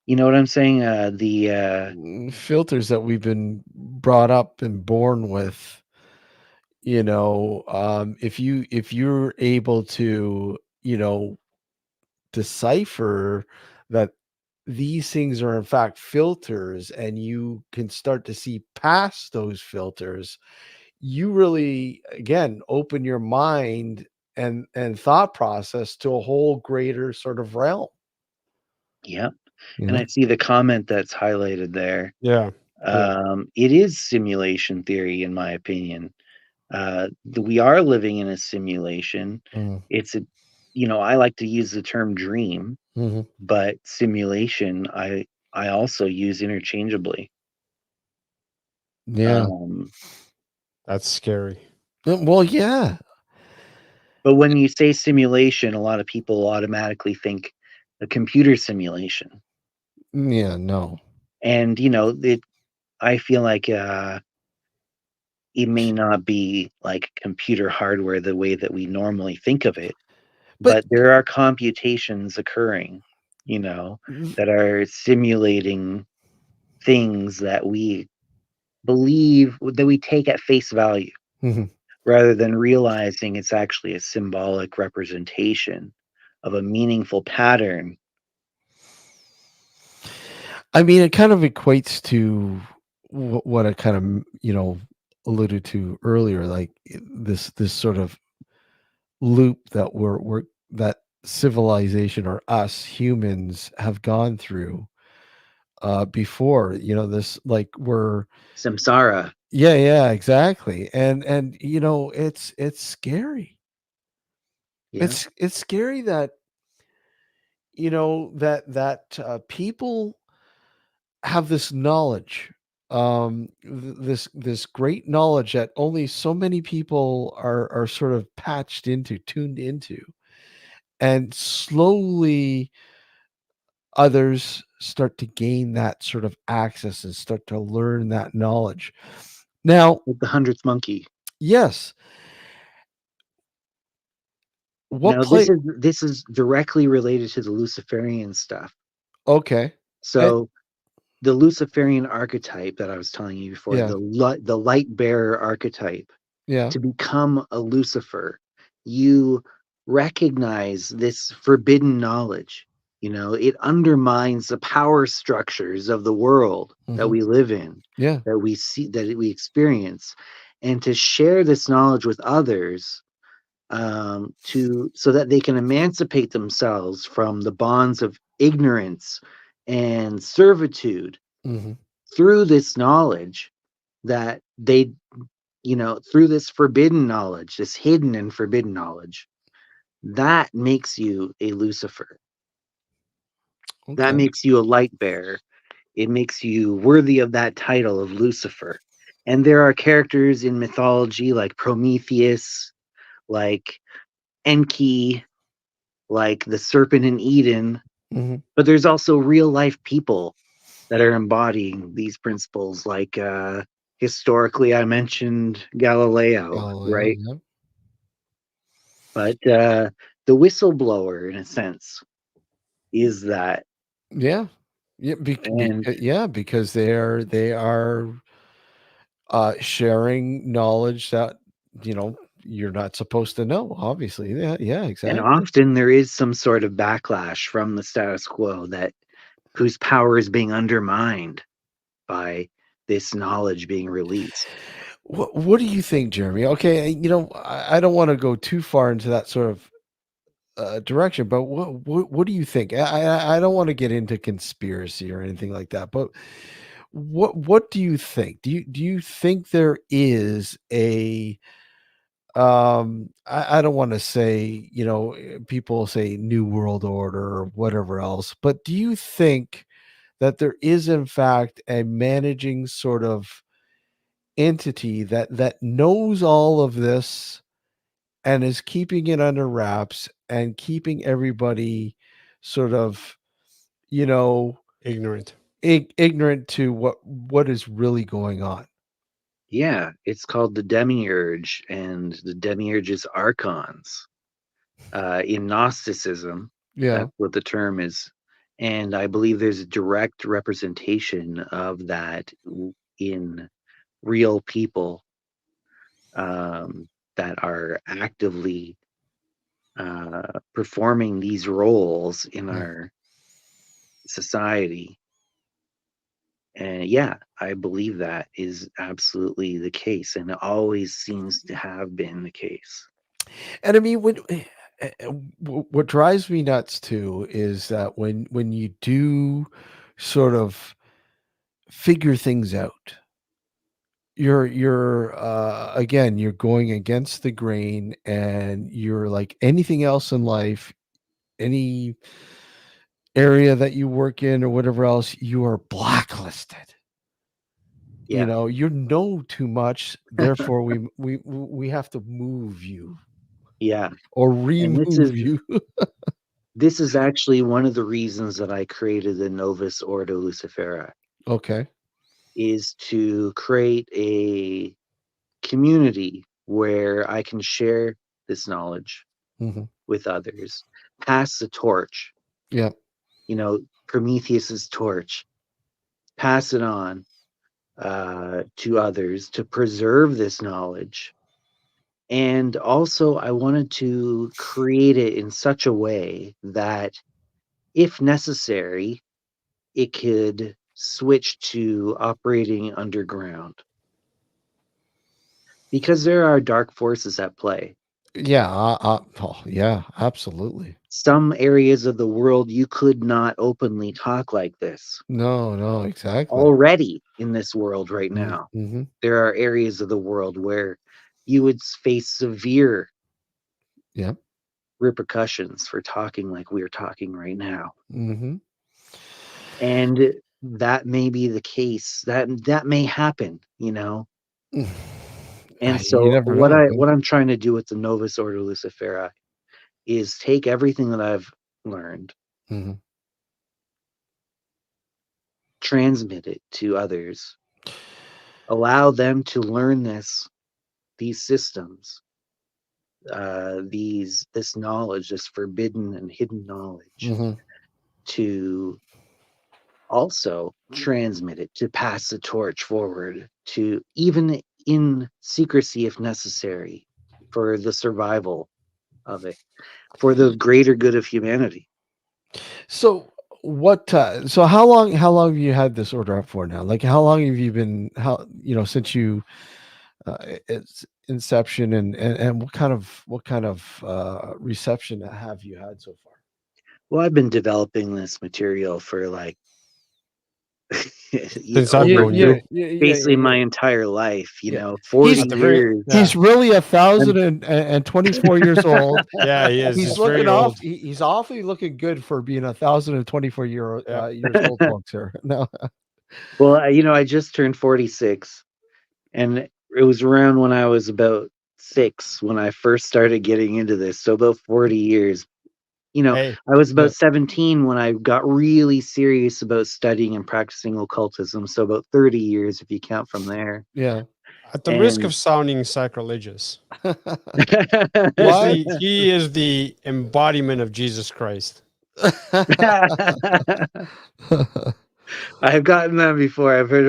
you know what I'm saying? The filters that we've been brought up and born with, if you're able to, decipher that these things are in fact filters and you can start to see past those filters, you really, again, open your mind and thought process to a whole greater sort of realm. Yeah. You And know? I see the comment that's highlighted there. Yeah. It is simulation theory, in my opinion. We are living in a simulation. Mhm. It's a, I like to use the term dream, Mhm. but simulation, I also use interchangeably. Yeah. That's scary. Well, yeah. But when you say simulation, a lot of people automatically think a computer simulation. Yeah, no. And I feel like it may not be like computer hardware the way that we normally think of it, But but there are computations occurring, that are simulating things that we believe, that we take at face value, Mhm. rather than realizing it's actually a symbolic representation of a meaningful pattern. I mean, it kind of equates to what I kind of, alluded to earlier, like this sort of loop that that civilization or us humans have gone through before. This, like, we're Samsara. yeah, exactly. And it's scary. Yeah. It's scary that people have this knowledge, this great knowledge that only so many people are sort of tuned into, and slowly others start to gain that sort of access and start to learn that knowledge. Now, Like the 100th monkey. yes, what Now this play? is directly related to the Luciferian stuff. Okay, and So the Luciferian archetype that I was telling you before, yeah, the light bearer archetype, yeah, to become a Lucifer, you recognize this forbidden knowledge. It undermines the power structures of the world that hmm, we live in, yeah, that we see, that we experience, and to share this knowledge with others, to so that they can emancipate themselves from the bonds of ignorance and servitude hmm, through this knowledge, that through this forbidden knowledge, this hidden and forbidden knowledge, that makes you a Lucifer. That okay, makes you a light bearer. It makes you worthy of that title of Lucifer. And there are characters in mythology like Prometheus, like Enki, like the serpent in Eden, hmm, but there's also real life people that are embodying these principles, like historically I mentioned Galileo, Galileo, right? yeah, But the whistleblower, in a sense, is that. yeah, yeah, And yeah, because they are sharing knowledge that you're not supposed to know. Obviously, yeah, and exactly. often there is some sort of backlash from the status quo, that whose power is being undermined by this knowledge being released. What do you think, Jeremy? Okay, I don't want to go too far into that sort of direction, but what do you think? I don't want to get into conspiracy or anything like that, but what do you think? Do you think there is a I don't want to say, people say new world order or whatever else, but do you think that there is in fact a managing sort of entity that knows all of this and is keeping it under wraps and keeping everybody sort of, you know, Ignorant. ignorant to what is really going on? Yeah, it's called the demiurge, and the demiurge's archons. In Gnosticism, Yeah. that's what the term is. And I believe there's a direct representation of that in real people, that are actively performing these roles in Mm. our society. And yeah, I believe that is absolutely the case, and it always seems to have been the case. And I mean, what drives me nuts too is that when you do sort of figure things out, you're again, you're going against the grain, and you're like anything else in life, any area that you work in or whatever else, you are blacklisted. Yeah. You know too much, therefore we have to move you Yeah. or And remove you. this is actually one of the reasons that I created the Novus Ordo Lucifera, Okay. is to create a community where I can share this knowledge Mhm. with others, pass the torch, Yeah. Prometheus's torch, pass it on to others to preserve this knowledge. And also, I wanted to create it in such a way that, if necessary, it could switch to operating underground, because there are dark forces at play. Yeah, yeah, absolutely. Some areas of the world you could not openly talk like this. No, exactly. Already in this world right now, Mm-hmm. there are areas of the world where you would face severe Yeah. repercussions for talking like we're talking right now. Mm-hmm. And that may be the case. That may happen. And You so never know. what I'm trying to do with the Novus Ordo Lucifera is take everything that I've learned, Mm-hmm. transmit it to others, allow them to learn these systems, this knowledge, this forbidden and hidden knowledge, Mm-hmm. to also transmit it, to pass the torch forward, to, even in secrecy if necessary, for the survival of it, for the greater good of humanity. So so how long have you had this order up for now? Like how long have you been, since you its inception, and what kind of reception have you had so far? Well, I've been developing this material for like Since I've over known you. basically my Yeah. entire life, Yeah. 40 At the very years. yeah. He's really And 1,024 years old. Yeah, he is. He's He's looking very off. old. He's awfully looking good for being 1,024 Yeah. years old, folks. Here, no. well, I just turned 46, and it was around when I was about 6 when I first started getting into this. So about 40 years. Hey, I was about the 17 when I got really serious about studying and practicing occultism. So about 30 years if you count from there. Yeah. at the risk And of sounding sacrilegious, What? he is the embodiment of Jesus Christ. I have gotten that before. I've had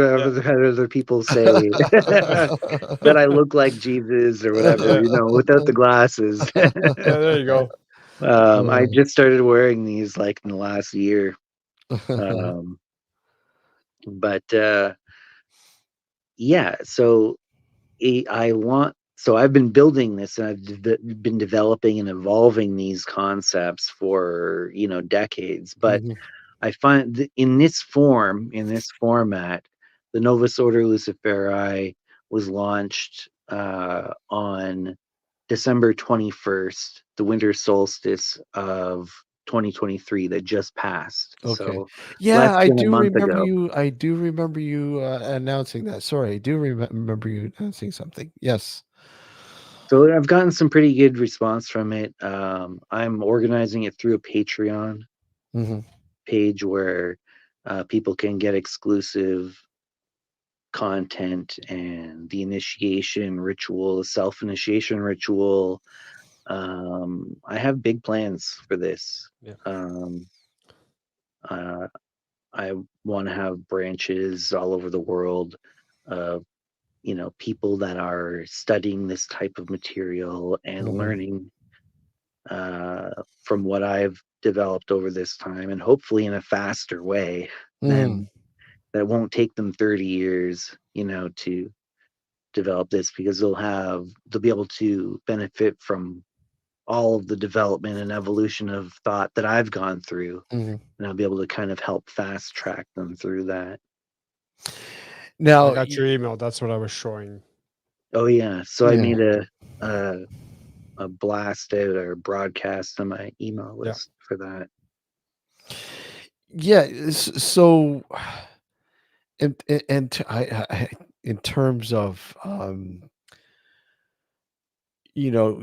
other people say that I look like Jesus or whatever, Yeah. without the glasses. Yeah, there you go. I just started wearing these like in the last year. But yeah, so I've been building this, and I've been developing and evolving these concepts for decades. But Mhm. I find in this format, the Novus Ordo Luciferi was launched on December 21st, the winter solstice of 2023 that just passed. Okay. So Yeah, less than a month ago. I do remember you announcing that. Sorry, I do remember you announcing something. Yes. So I've gotten some pretty good response from it. I'm organizing it through a Patreon Hmm. page where people can get exclusive content and the initiation ritual, the self-initiation ritual. I have big plans for this. Yeah. Uh, I want to have branches all over the world of people that are studying this type of material and Mhm. learning from what I've developed over this time, and hopefully in a faster way Mhm. than that won't take them 30 years, to develop this, because they'll be able to benefit from all of the development and evolution of thought that I've gone through, Mhm. and I'll be able to kind of help fast track them through that. I Now, got your email. That's what I was showing. Oh yeah, so I Yeah. made a blast out or broadcast on my email Yeah. list for that. yeah. So, in terms of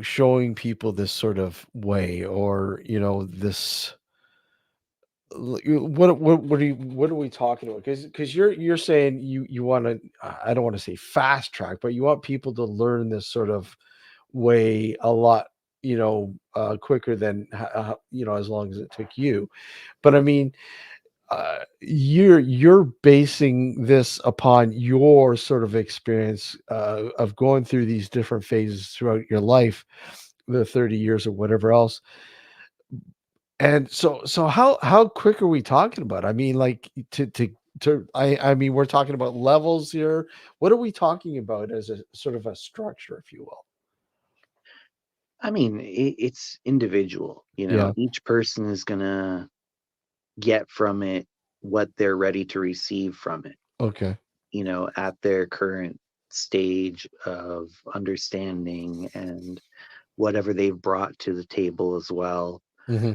showing people this sort of way, or this. What are we talking about? Because you're saying you want to, I don't want to say fast track, but you want people to learn this sort of way a lot quicker than as long as it took you. But I mean, you're basing this upon your sort of experience of going through these different phases throughout your life, the 30 years or whatever else. And so how quick are we talking about? I mean, like I mean, we're talking about levels here. What are we talking about as a sort of a structure, if you will? I mean, it's individual. Yeah. Each person is gonna get from it what they're ready to receive from it. Okay. At their current stage of understanding and whatever they've brought to the table as well. Mm-hmm.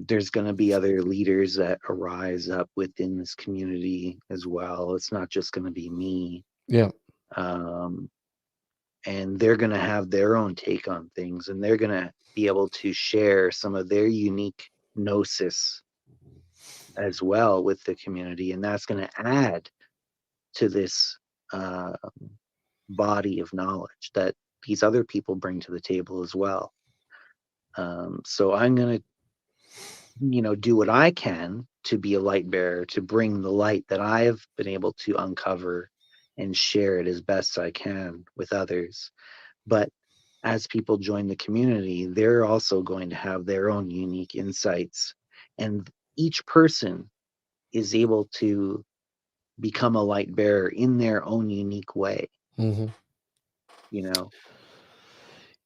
There's going to be other leaders that arise up within this community as well. It's not just going to be me. Yeah. And they're going to have their own take on things, and they're going to be able to share some of their unique gnosis as well with the community, and that's going to add to this body of knowledge that these other people bring to the table as well. So I'm going to do what I can to be a light bearer, to bring the light that I have been able to uncover and share it as best I can with others. But as people join the community, they're also going to have their own unique insights, and each person is able to become a light bearer in their own unique way. Mm-hmm.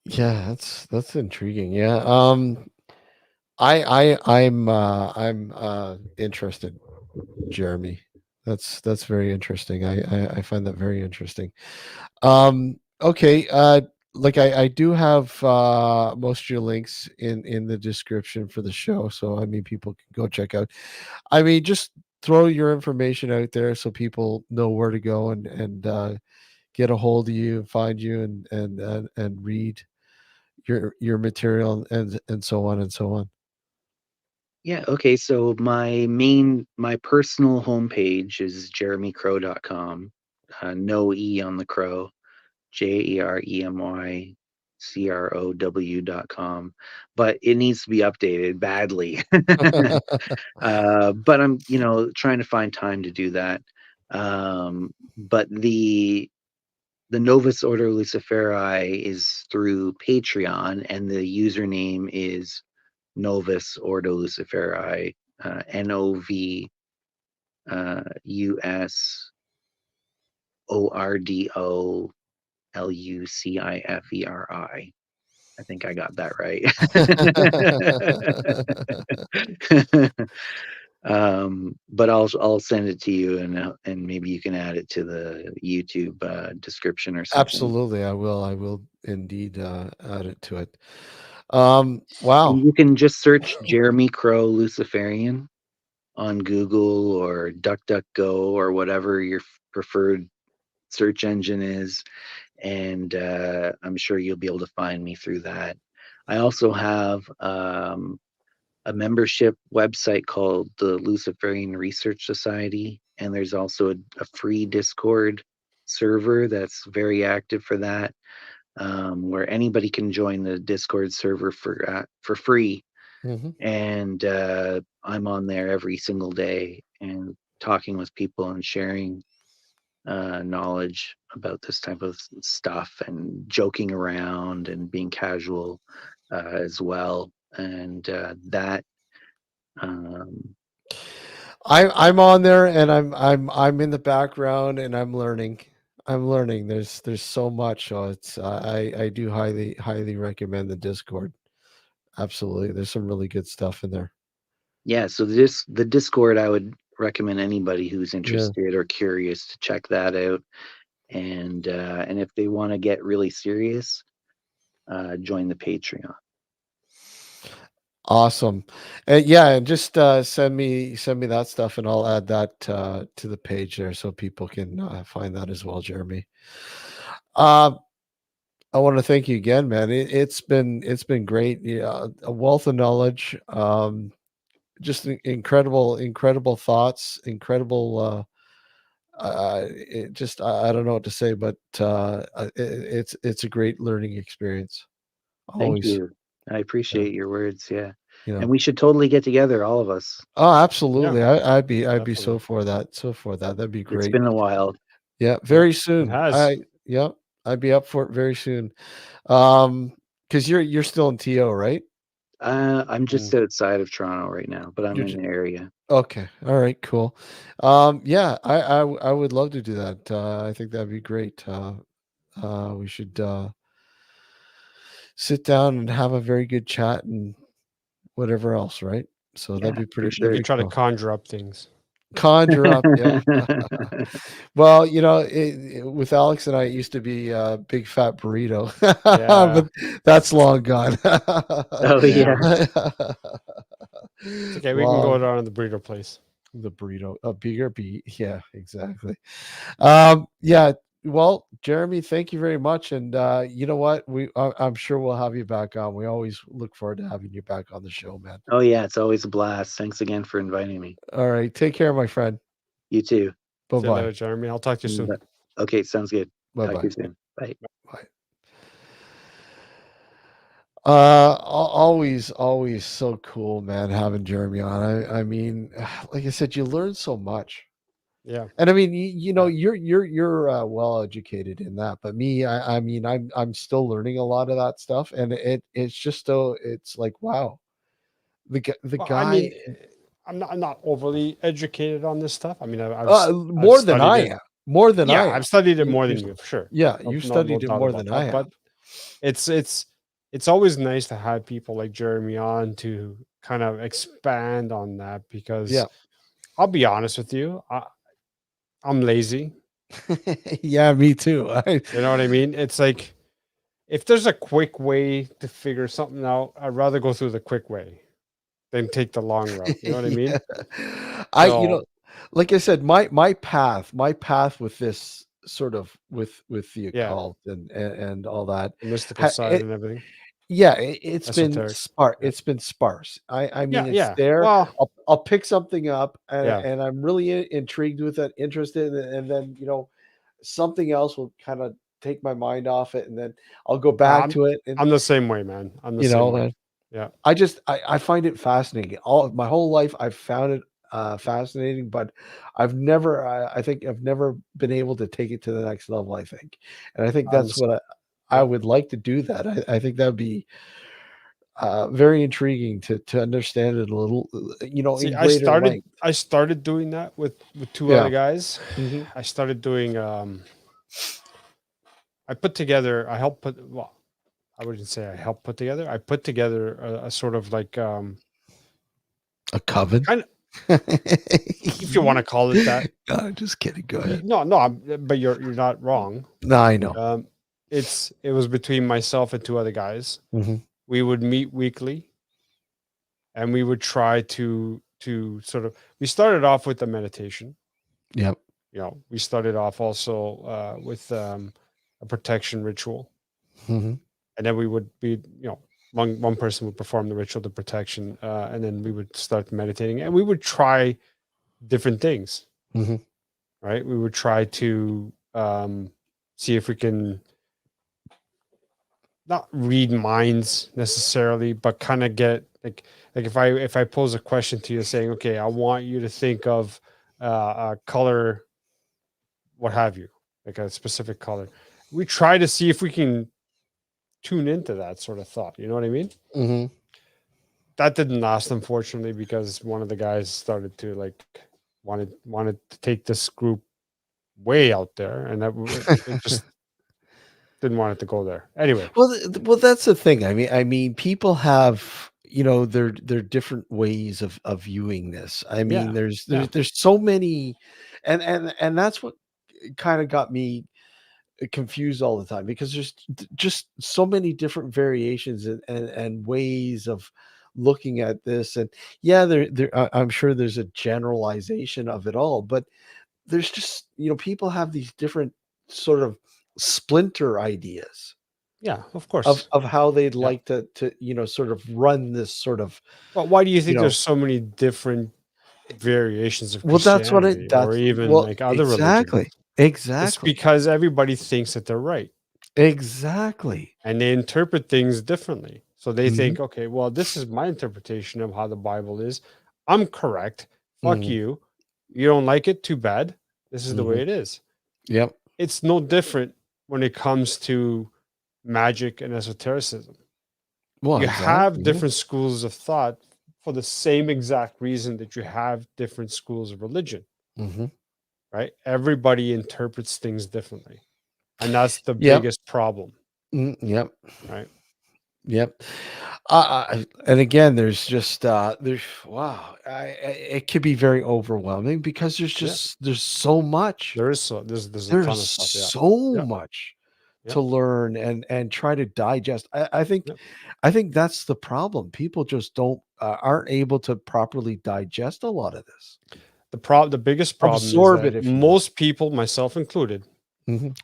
Yeah, that's intriguing. Yeah. I'm interested, Jeremy. That's very interesting. I find that very interesting. Okay. Like I do have most of your links in the description for the show, so I mean people can go check out. I mean, just throw your information out there so people know where to go and get a hold of you, find you, and read your material and so on and so on. Yeah, okay. So my personal homepage is jeremycrow.com. No E on the crow. JEREMYCROW.com. But it needs to be updated badly. But I'm, trying to find time to do that. But the Novus Ordo Luciferi is through Patreon, and the username is Novus Ordo Luciferi, NOVUS ORDO LUCIFERI. I think I got that right. But I'll send it to you, and maybe you can add it to the YouTube description or something. Absolutely, I will indeed add it to it. Wow. And you can just search Jeremy Crow Luciferian on Google or DuckDuckGo or whatever your preferred search engine is, and I'm sure you'll be able to find me through that. I also have a membership website called the Luciferian Research Society, and there's also a free Discord server that's very active for that, where anybody can join the Discord server for free. Mm-hmm. And I'm on there every single day and talking with people and sharing knowledge about this type of stuff and joking around and being casual as well. And that I'm on there, and I'm in the background, and I'm learning. I'm learning. There's so much. So it's I do highly recommend the Discord. Absolutely, there's some really good stuff in there. Yeah, so the Discord, I would recommend anybody who's Yeah. interested or curious to check that out. And if they want to get really serious, join the Patreon. Awesome. Yeah, and just send me that stuff, and I'll add that to the page there so people can find that as well, Jeremy. I want to thank you again, man. It's been great. Yeah, a wealth of knowledge. Just incredible thoughts, incredible. I don't know what to say, but it's a great learning experience. Thank Always, you. I appreciate your words. Yeah. you know. And we should totally get together, all of us. Oh, absolutely. I'd be Definitely. so for that. So for that. That'd be It's great. been a while. Yeah, very It soon. has. I'd be up for it very soon. Because you're still in TO, right? I'm just outside of Toronto right now, but I'm You're in the area. Okay. All right, cool. Yeah, I would love to do that. I think that'd be great. We should sit down and have a very good chat and whatever else, right? So Yeah, that'd be for pretty sure. We that'd be try to cool. conjure up things. Conjure up, yeah. Well, with Alex and I, it used to be big fat burrito, Yeah. but that's long gone. Oh yeah. It's okay. We can go down to the burrito place. The burrito, a bigger beat. Yeah, exactly. Yeah. Well, Jeremy, thank you very much. And you know what? I'm sure we'll have you back on. We always look forward to having you back on the show, man. Oh yeah, it's always a blast. Thanks again for inviting me. All right. Take care, my friend. You too. Bye See you later, bye. Jeremy. I'll talk to you soon. Okay, sounds good. Bye Talk to bye. you soon. Bye. Bye. Always so cool, man, having Jeremy on. I mean, like I said, you learn so much. Yeah. And I mean, you're well educated in that, but me, I mean, I'm still learning a lot of that stuff, and it's just so it's like, wow, the Well, guy. I mean, I'm not overly educated on this stuff. I mean, More than I am. More than I Yeah, am. I've studied it more than you, for sure. Yeah, No, you no studied it doubt more about than I that. have. But it's always nice to have people like Jeremy on to kind of expand on that, because Yeah. I'll be honest with you, I'm lazy. Yeah, me too. You know what I mean? It's like, if there's a quick way to figure something out, I'd rather go through the quick way than take the long route. You know what I mean? Yeah. Like I said, my path with this sort of with the Yeah. occult and all that, The mystical side and everything. yeah, it's been Esoteric. sparse. Yeah. It's been sparse. I mean, Yeah, it's there. well, I'll pick something up, Yeah. and I'm really intrigued with it, interested, and then something else will kind of take my mind off it, and then I'll go back to it. And I'm the same way, man. I'm the same way. man, Yeah. I find it fascinating. All my whole life, I've found it fascinating, but I think I've never been able to take it to the next level. I think, and I think I'm that's the what I would like to do. That I think that would be very intriguing to understand it a little, See, in greater length. I started doing that with two Yeah. other guys. Mhm. I started doing I helped put, well, I wouldn't say I helped put together. I put together a sort of like A coven, kind of, if you want to call it that. No, just kidding. Go ahead. No, but you're not wrong. No, I know. It was between myself and two other guys. Mhm. We would meet weekly, and we would try to sort of. We started off with the meditation. Yep. We started off also with a protection ritual, Mhm. and then we would be, one person would perform the ritual, the protection, and then we would start meditating, and we would try different things. Mhm. Right? We would try to see if we can not read minds necessarily, but kind of get like if I pose a question to you saying, okay, I want you to think of a color, what have you, like a specific color. We try to see if we can tune into that sort of thought. You know what I mean? Mhm. That didn't last, unfortunately, because one of the guys started to like wanted to take this group way out there, and it just didn't want it to go there. Anyway, Well, that's the thing. I mean, people have, their different ways of viewing this. I mean, yeah, there's so many, and that's what kind of got me confused all the time, because there's just so many different variations and ways of looking at this. And yeah, I'm sure there's a generalization of it all, but there's just, people have these different sort of splinter ideas yeah, of of course. how they'd Yeah. like to sort of run this sort of, But why do you you think know there's so many different variations of well, that's what Christianity, or even like other religions? exactly, It's exactly, because everybody thinks that they're right, exactly. and they interpret things differently. So they Mhm, think, okay, well, this is my interpretation of how the Bible is. I'm correct. Fuck mhm, you. You don't like it? Too bad. This is the way mhm. it is. Yep. It's no different when it comes to magic and esotericism. Well, You have exactly. Yeah. different schools of thought for the same exact reason that you have different schools of religion, Mhm. right? Everybody interprets things differently. And that's the Yep. biggest problem, Yep. right? Yep. And again, there's just there's wow, it could be very overwhelming, because Yeah. there's so much. There's a ton There's of stuff. Yeah. so Yep. much Yep. to learn and try to digest. Yep. I think that's the problem. People just don't aren't able to properly digest a lot of this. The biggest problem is Absorb that it, if you will. most people, myself included,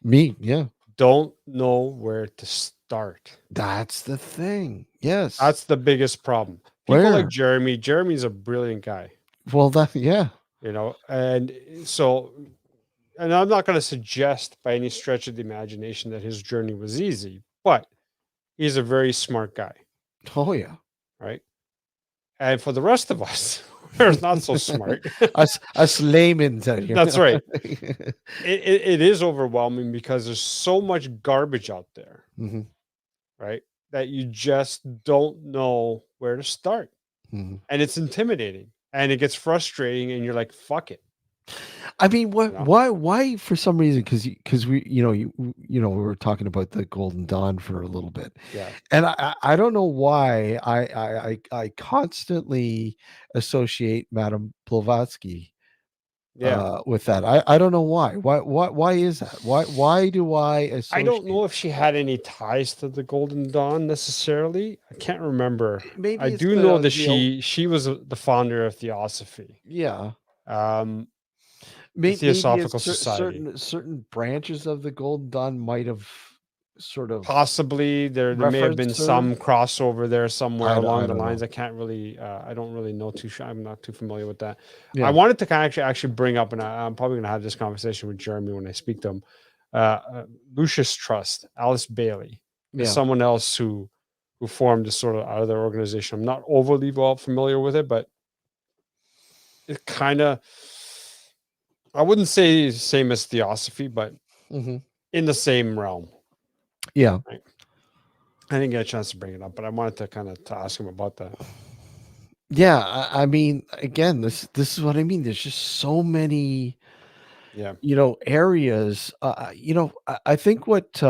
Me, yeah. don't know where to start. That's the thing. Yes. That's the biggest problem. People like Where? Jeremy. Jeremy's a brilliant guy, Well, that yeah. and so, and I'm not going to suggest by any stretch of the imagination that his journey was easy, but he's a very smart guy, Oh yeah. right? And for the rest of us, we're not so smart. us laymen out here. That's right. It is overwhelming because there's so much garbage out there, Mhm, right? That you just don't know where to start. mhm. And it's intimidating and it gets frustrating, and you're like, fuck it. I mean, You know? why for some reason, because we we were talking about the Golden Dawn for a little bit, Yeah. and I don't know why I constantly associate Madame Blavatsky Yeah. with that. I don't know why is that? Why do I I don't associate? know if she had any ties to the Golden Dawn necessarily. I can't remember. I Maybe it's do know that the she was the founder of Theosophy, yeah. um, the Maybe it's Theosophical Society. certain branches of the Golden Dawn might have sort of Possibly there may have been referenced her. some crossover there somewhere I along the don't lines. know. I can't really, I don't really know too sure. I'm not too familiar with that. I Yeah. wanted to kind of actually bring up, and I'm probably going to have this conversation with Jeremy when I speak to him. Lucius Trust, Alice Bailey, is Yeah. someone else who formed this sort of other organization. I'm not overly well familiar with it, but it kind of, I wouldn't say same as Theosophy, but hmm in the same realm. Yeah. Right. I didn't get a chance to bring it up, but I wanted to kind of to ask him about that. Yeah. I mean, again, this is what I mean. There's just so many, Yeah. areas. I think what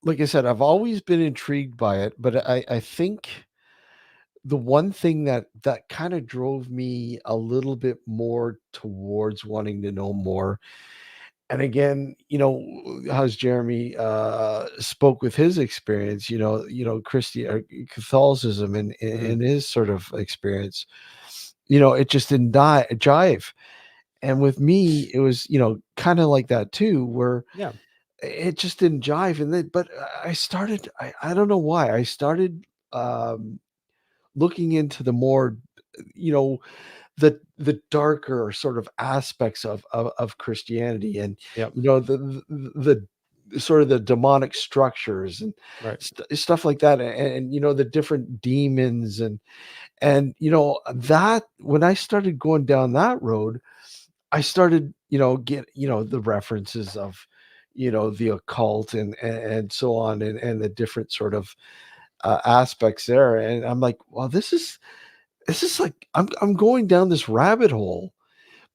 like I said, I've always been intrigued by it, but I think the one thing that kind of drove me a little bit more towards wanting to know more. And again, how's Jeremy spoke with his experience, Christi Catholicism in his sort of experience, it just didn't jive. And with me, it was, kind of like that too, where Yeah. it just didn't jive. And then, but I started, I don't know why, I started looking into the more, you know, the darker sort of aspects of Christianity, and Yep. the sort of the demonic structures and Right. stuff like that, and the different demons, and that when I started going down that road, I started get the references of the occult and so on, and the different sort of aspects there, and I'm like, well, this is it's just like I'm going down this rabbit hole.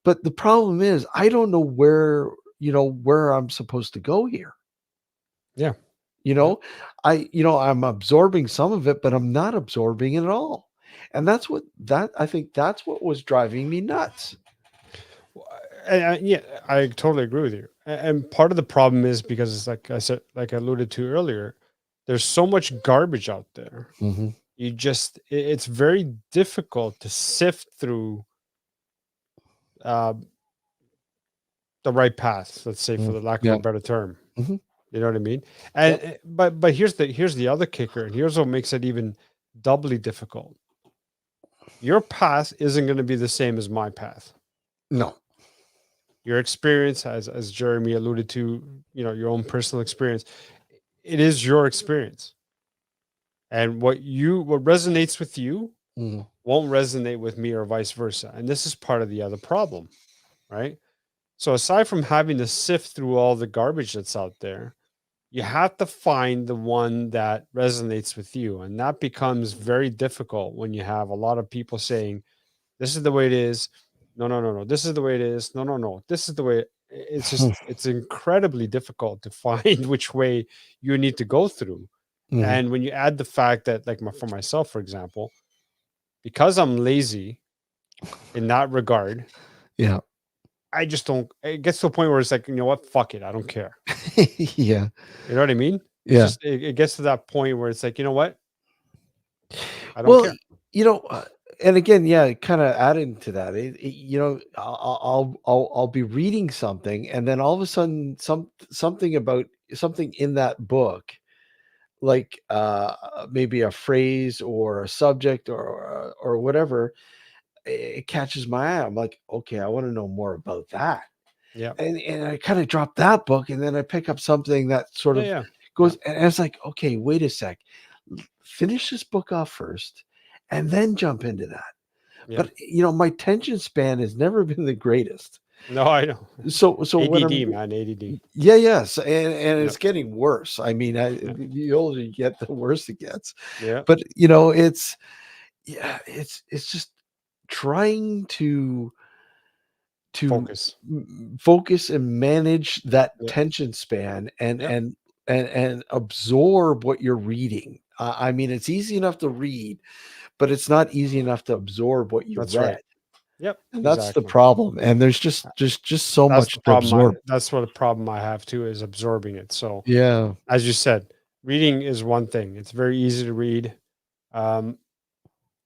But the problem is I don't know where I'm supposed to go here. Yeah. I'm absorbing some of it, but I'm not absorbing it all. And I think that's what was driving me nuts. And yeah, I totally agree with you. And part of the problem is because it's like I said, like I alluded to earlier, there's so much garbage out there. Mm-hmm. It's very difficult to sift through the right path, let's say, for the lack of a better term. Mm-hmm. You know what I mean? And but here's the other kicker, and here's what makes it even doubly difficult. Your path isn't going to be the same as my path. No. Your experience, as Jeremy alluded to, your own personal experience, it is your experience. And what resonates with you won't resonate with me or vice versa. And this is part of the other problem, right? So aside from having to sift through all the garbage that's out there, you have to find the one that resonates with you. And that becomes very difficult when you have a lot of people saying, this is the way it is. No, no, no, no. This is the way it is. No, no, no. This is the way. It's incredibly difficult to find which way you need to go through. Mm-hmm. And when you add the fact that, like for myself, for example, because I'm lazy in that regard, yeah, I just don't. It gets to a point where it's like, you know what? Fuck it. I don't care. Yeah. You know what I mean? Yeah. It gets to that point where it's like, you know what? I don't care. And again, kind of adding to that, I'll be reading something, and then all of a sudden, something in that book, like maybe a phrase or a subject or whatever, it catches my eye. I'm like, okay, I want to know more about that. Yeah. And I kind of drop that book, and then I pick up something that sort of goes, and it's like, okay, wait a sec, finish this book off first, and then jump into that. Yeah. But my attention span has never been the greatest. No, I know. So ADD, man, ADD. Yes, and it's getting worse. I mean, the older you get, the worse it gets. Yeah. But it's just trying to focus and manage that attention span and absorb what you're reading. I mean, it's easy enough to read, but it's not easy enough to absorb what you read. Right. Yep. And that's the problem. And there's just so much to absorb. That's what the problem I have too, is absorbing it. So yeah, as you said, reading is one thing. It's very easy to read.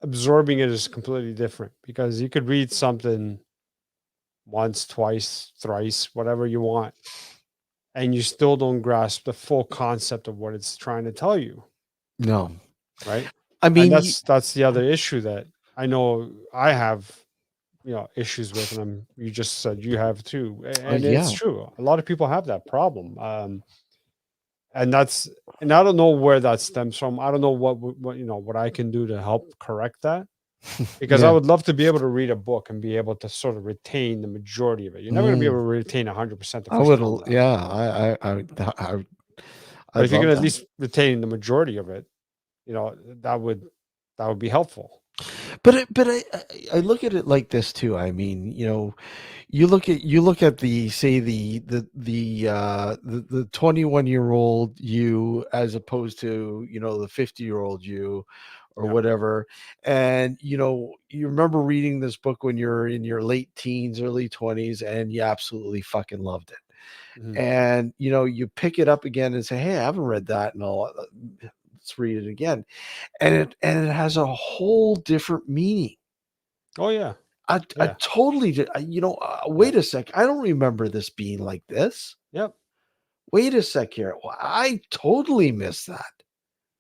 Absorbing it is completely different, because you could read something once, twice, thrice, whatever you want, and you still don't grasp the full concept of what it's trying to tell you. No. Right? I mean, and that's the other issue that I know I have, issues with, and you just said you have too. And it's true. A lot of people have that problem. And I don't know where that stems from. I don't know what I can do to help correct that. Because I would love to be able to read a book and be able to sort of retain the majority of it. You're never going to be able to retain 100%. I would, but if you can at least retain the majority of it, that would be helpful. But I look at it like this too. I mean, you look at the 21-year-old you as opposed to the 50-year-old you or whatever, and you remember reading this book when you're in your late teens, early 20s, and you absolutely fucking loved it. Mm-hmm. And you pick it up again and say, hey, I haven't read that, and all. Let's read it again, and it has a whole different meaning. Oh yeah, I totally did. Wait a sec, I don't remember this being like this. Yep. Wait a sec here. Well, I totally missed that.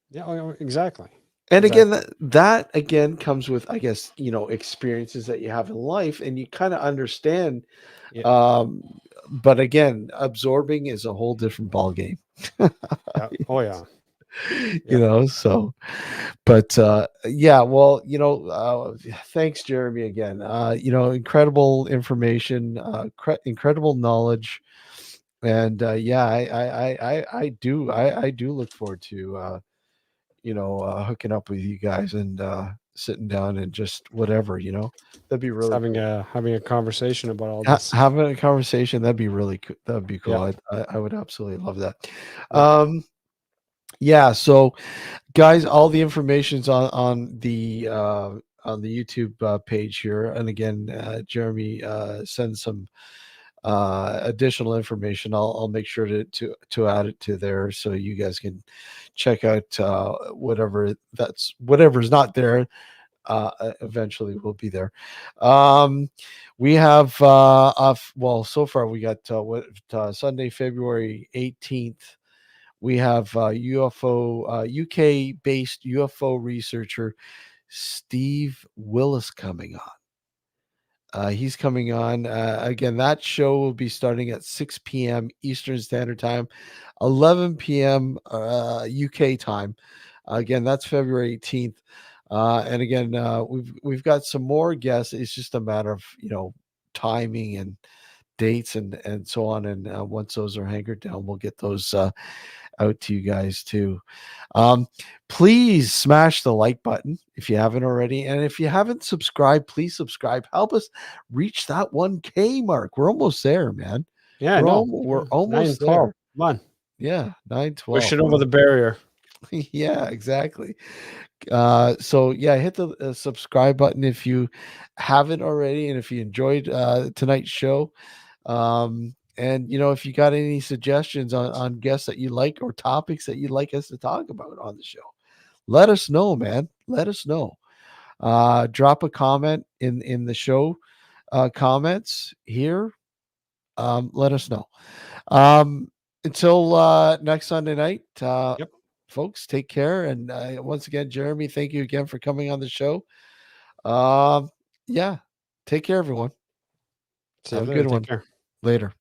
Yeah, exactly. And again, that again comes with, I guess, experiences that you have in life, and you kind of understand. Yeah. But again, absorbing is a whole different ballgame. Yeah. Oh yeah. So, but well, thanks, Jeremy, again. Incredible information, incredible knowledge, and I do look forward to hooking up with you guys and sitting down and just whatever, that'd be Just really having a conversation about all this. having a conversation. That'd be really cool. That'd be cool. Yeah. I would absolutely love that. Yeah. Yeah. So, guys, all the information's on the YouTube page here. And again, Jeremy sends some additional information. I'll make sure to add it to there so you guys can check out whatever's not there. Eventually will be there. We have so far we got Sunday, February 18th. We have UFO UK based UFO researcher Steve Willis coming on. He's coming on again. That show will be starting at 6 p.m. Eastern Standard Time, 11 p.m. UK time. Again, that's February 18th. And again, we've got some more guests. It's just a matter of timing and dates and so on. And once those are hankered down, we'll get those out to you guys too. Please smash the like button if you haven't already, and if you haven't subscribed, please subscribe. Help us reach that 1K mark. We're almost there, man. Yeah, we're almost 9-12. there. Come on, Yeah, 9-12. push it over the barrier. Yeah, exactly. So yeah, hit the subscribe button if you haven't already, and if you enjoyed tonight's show. And if you got any suggestions on guests that you like or topics that you'd like us to talk about on the show, let us know, man. Let us know. Drop a comment in the show comments here. Let us know. Until next Sunday night, folks, take care. And once again, Jeremy, thank you again for coming on the show. Yeah, take care, everyone. See you Have a later. good one. Take care. Later.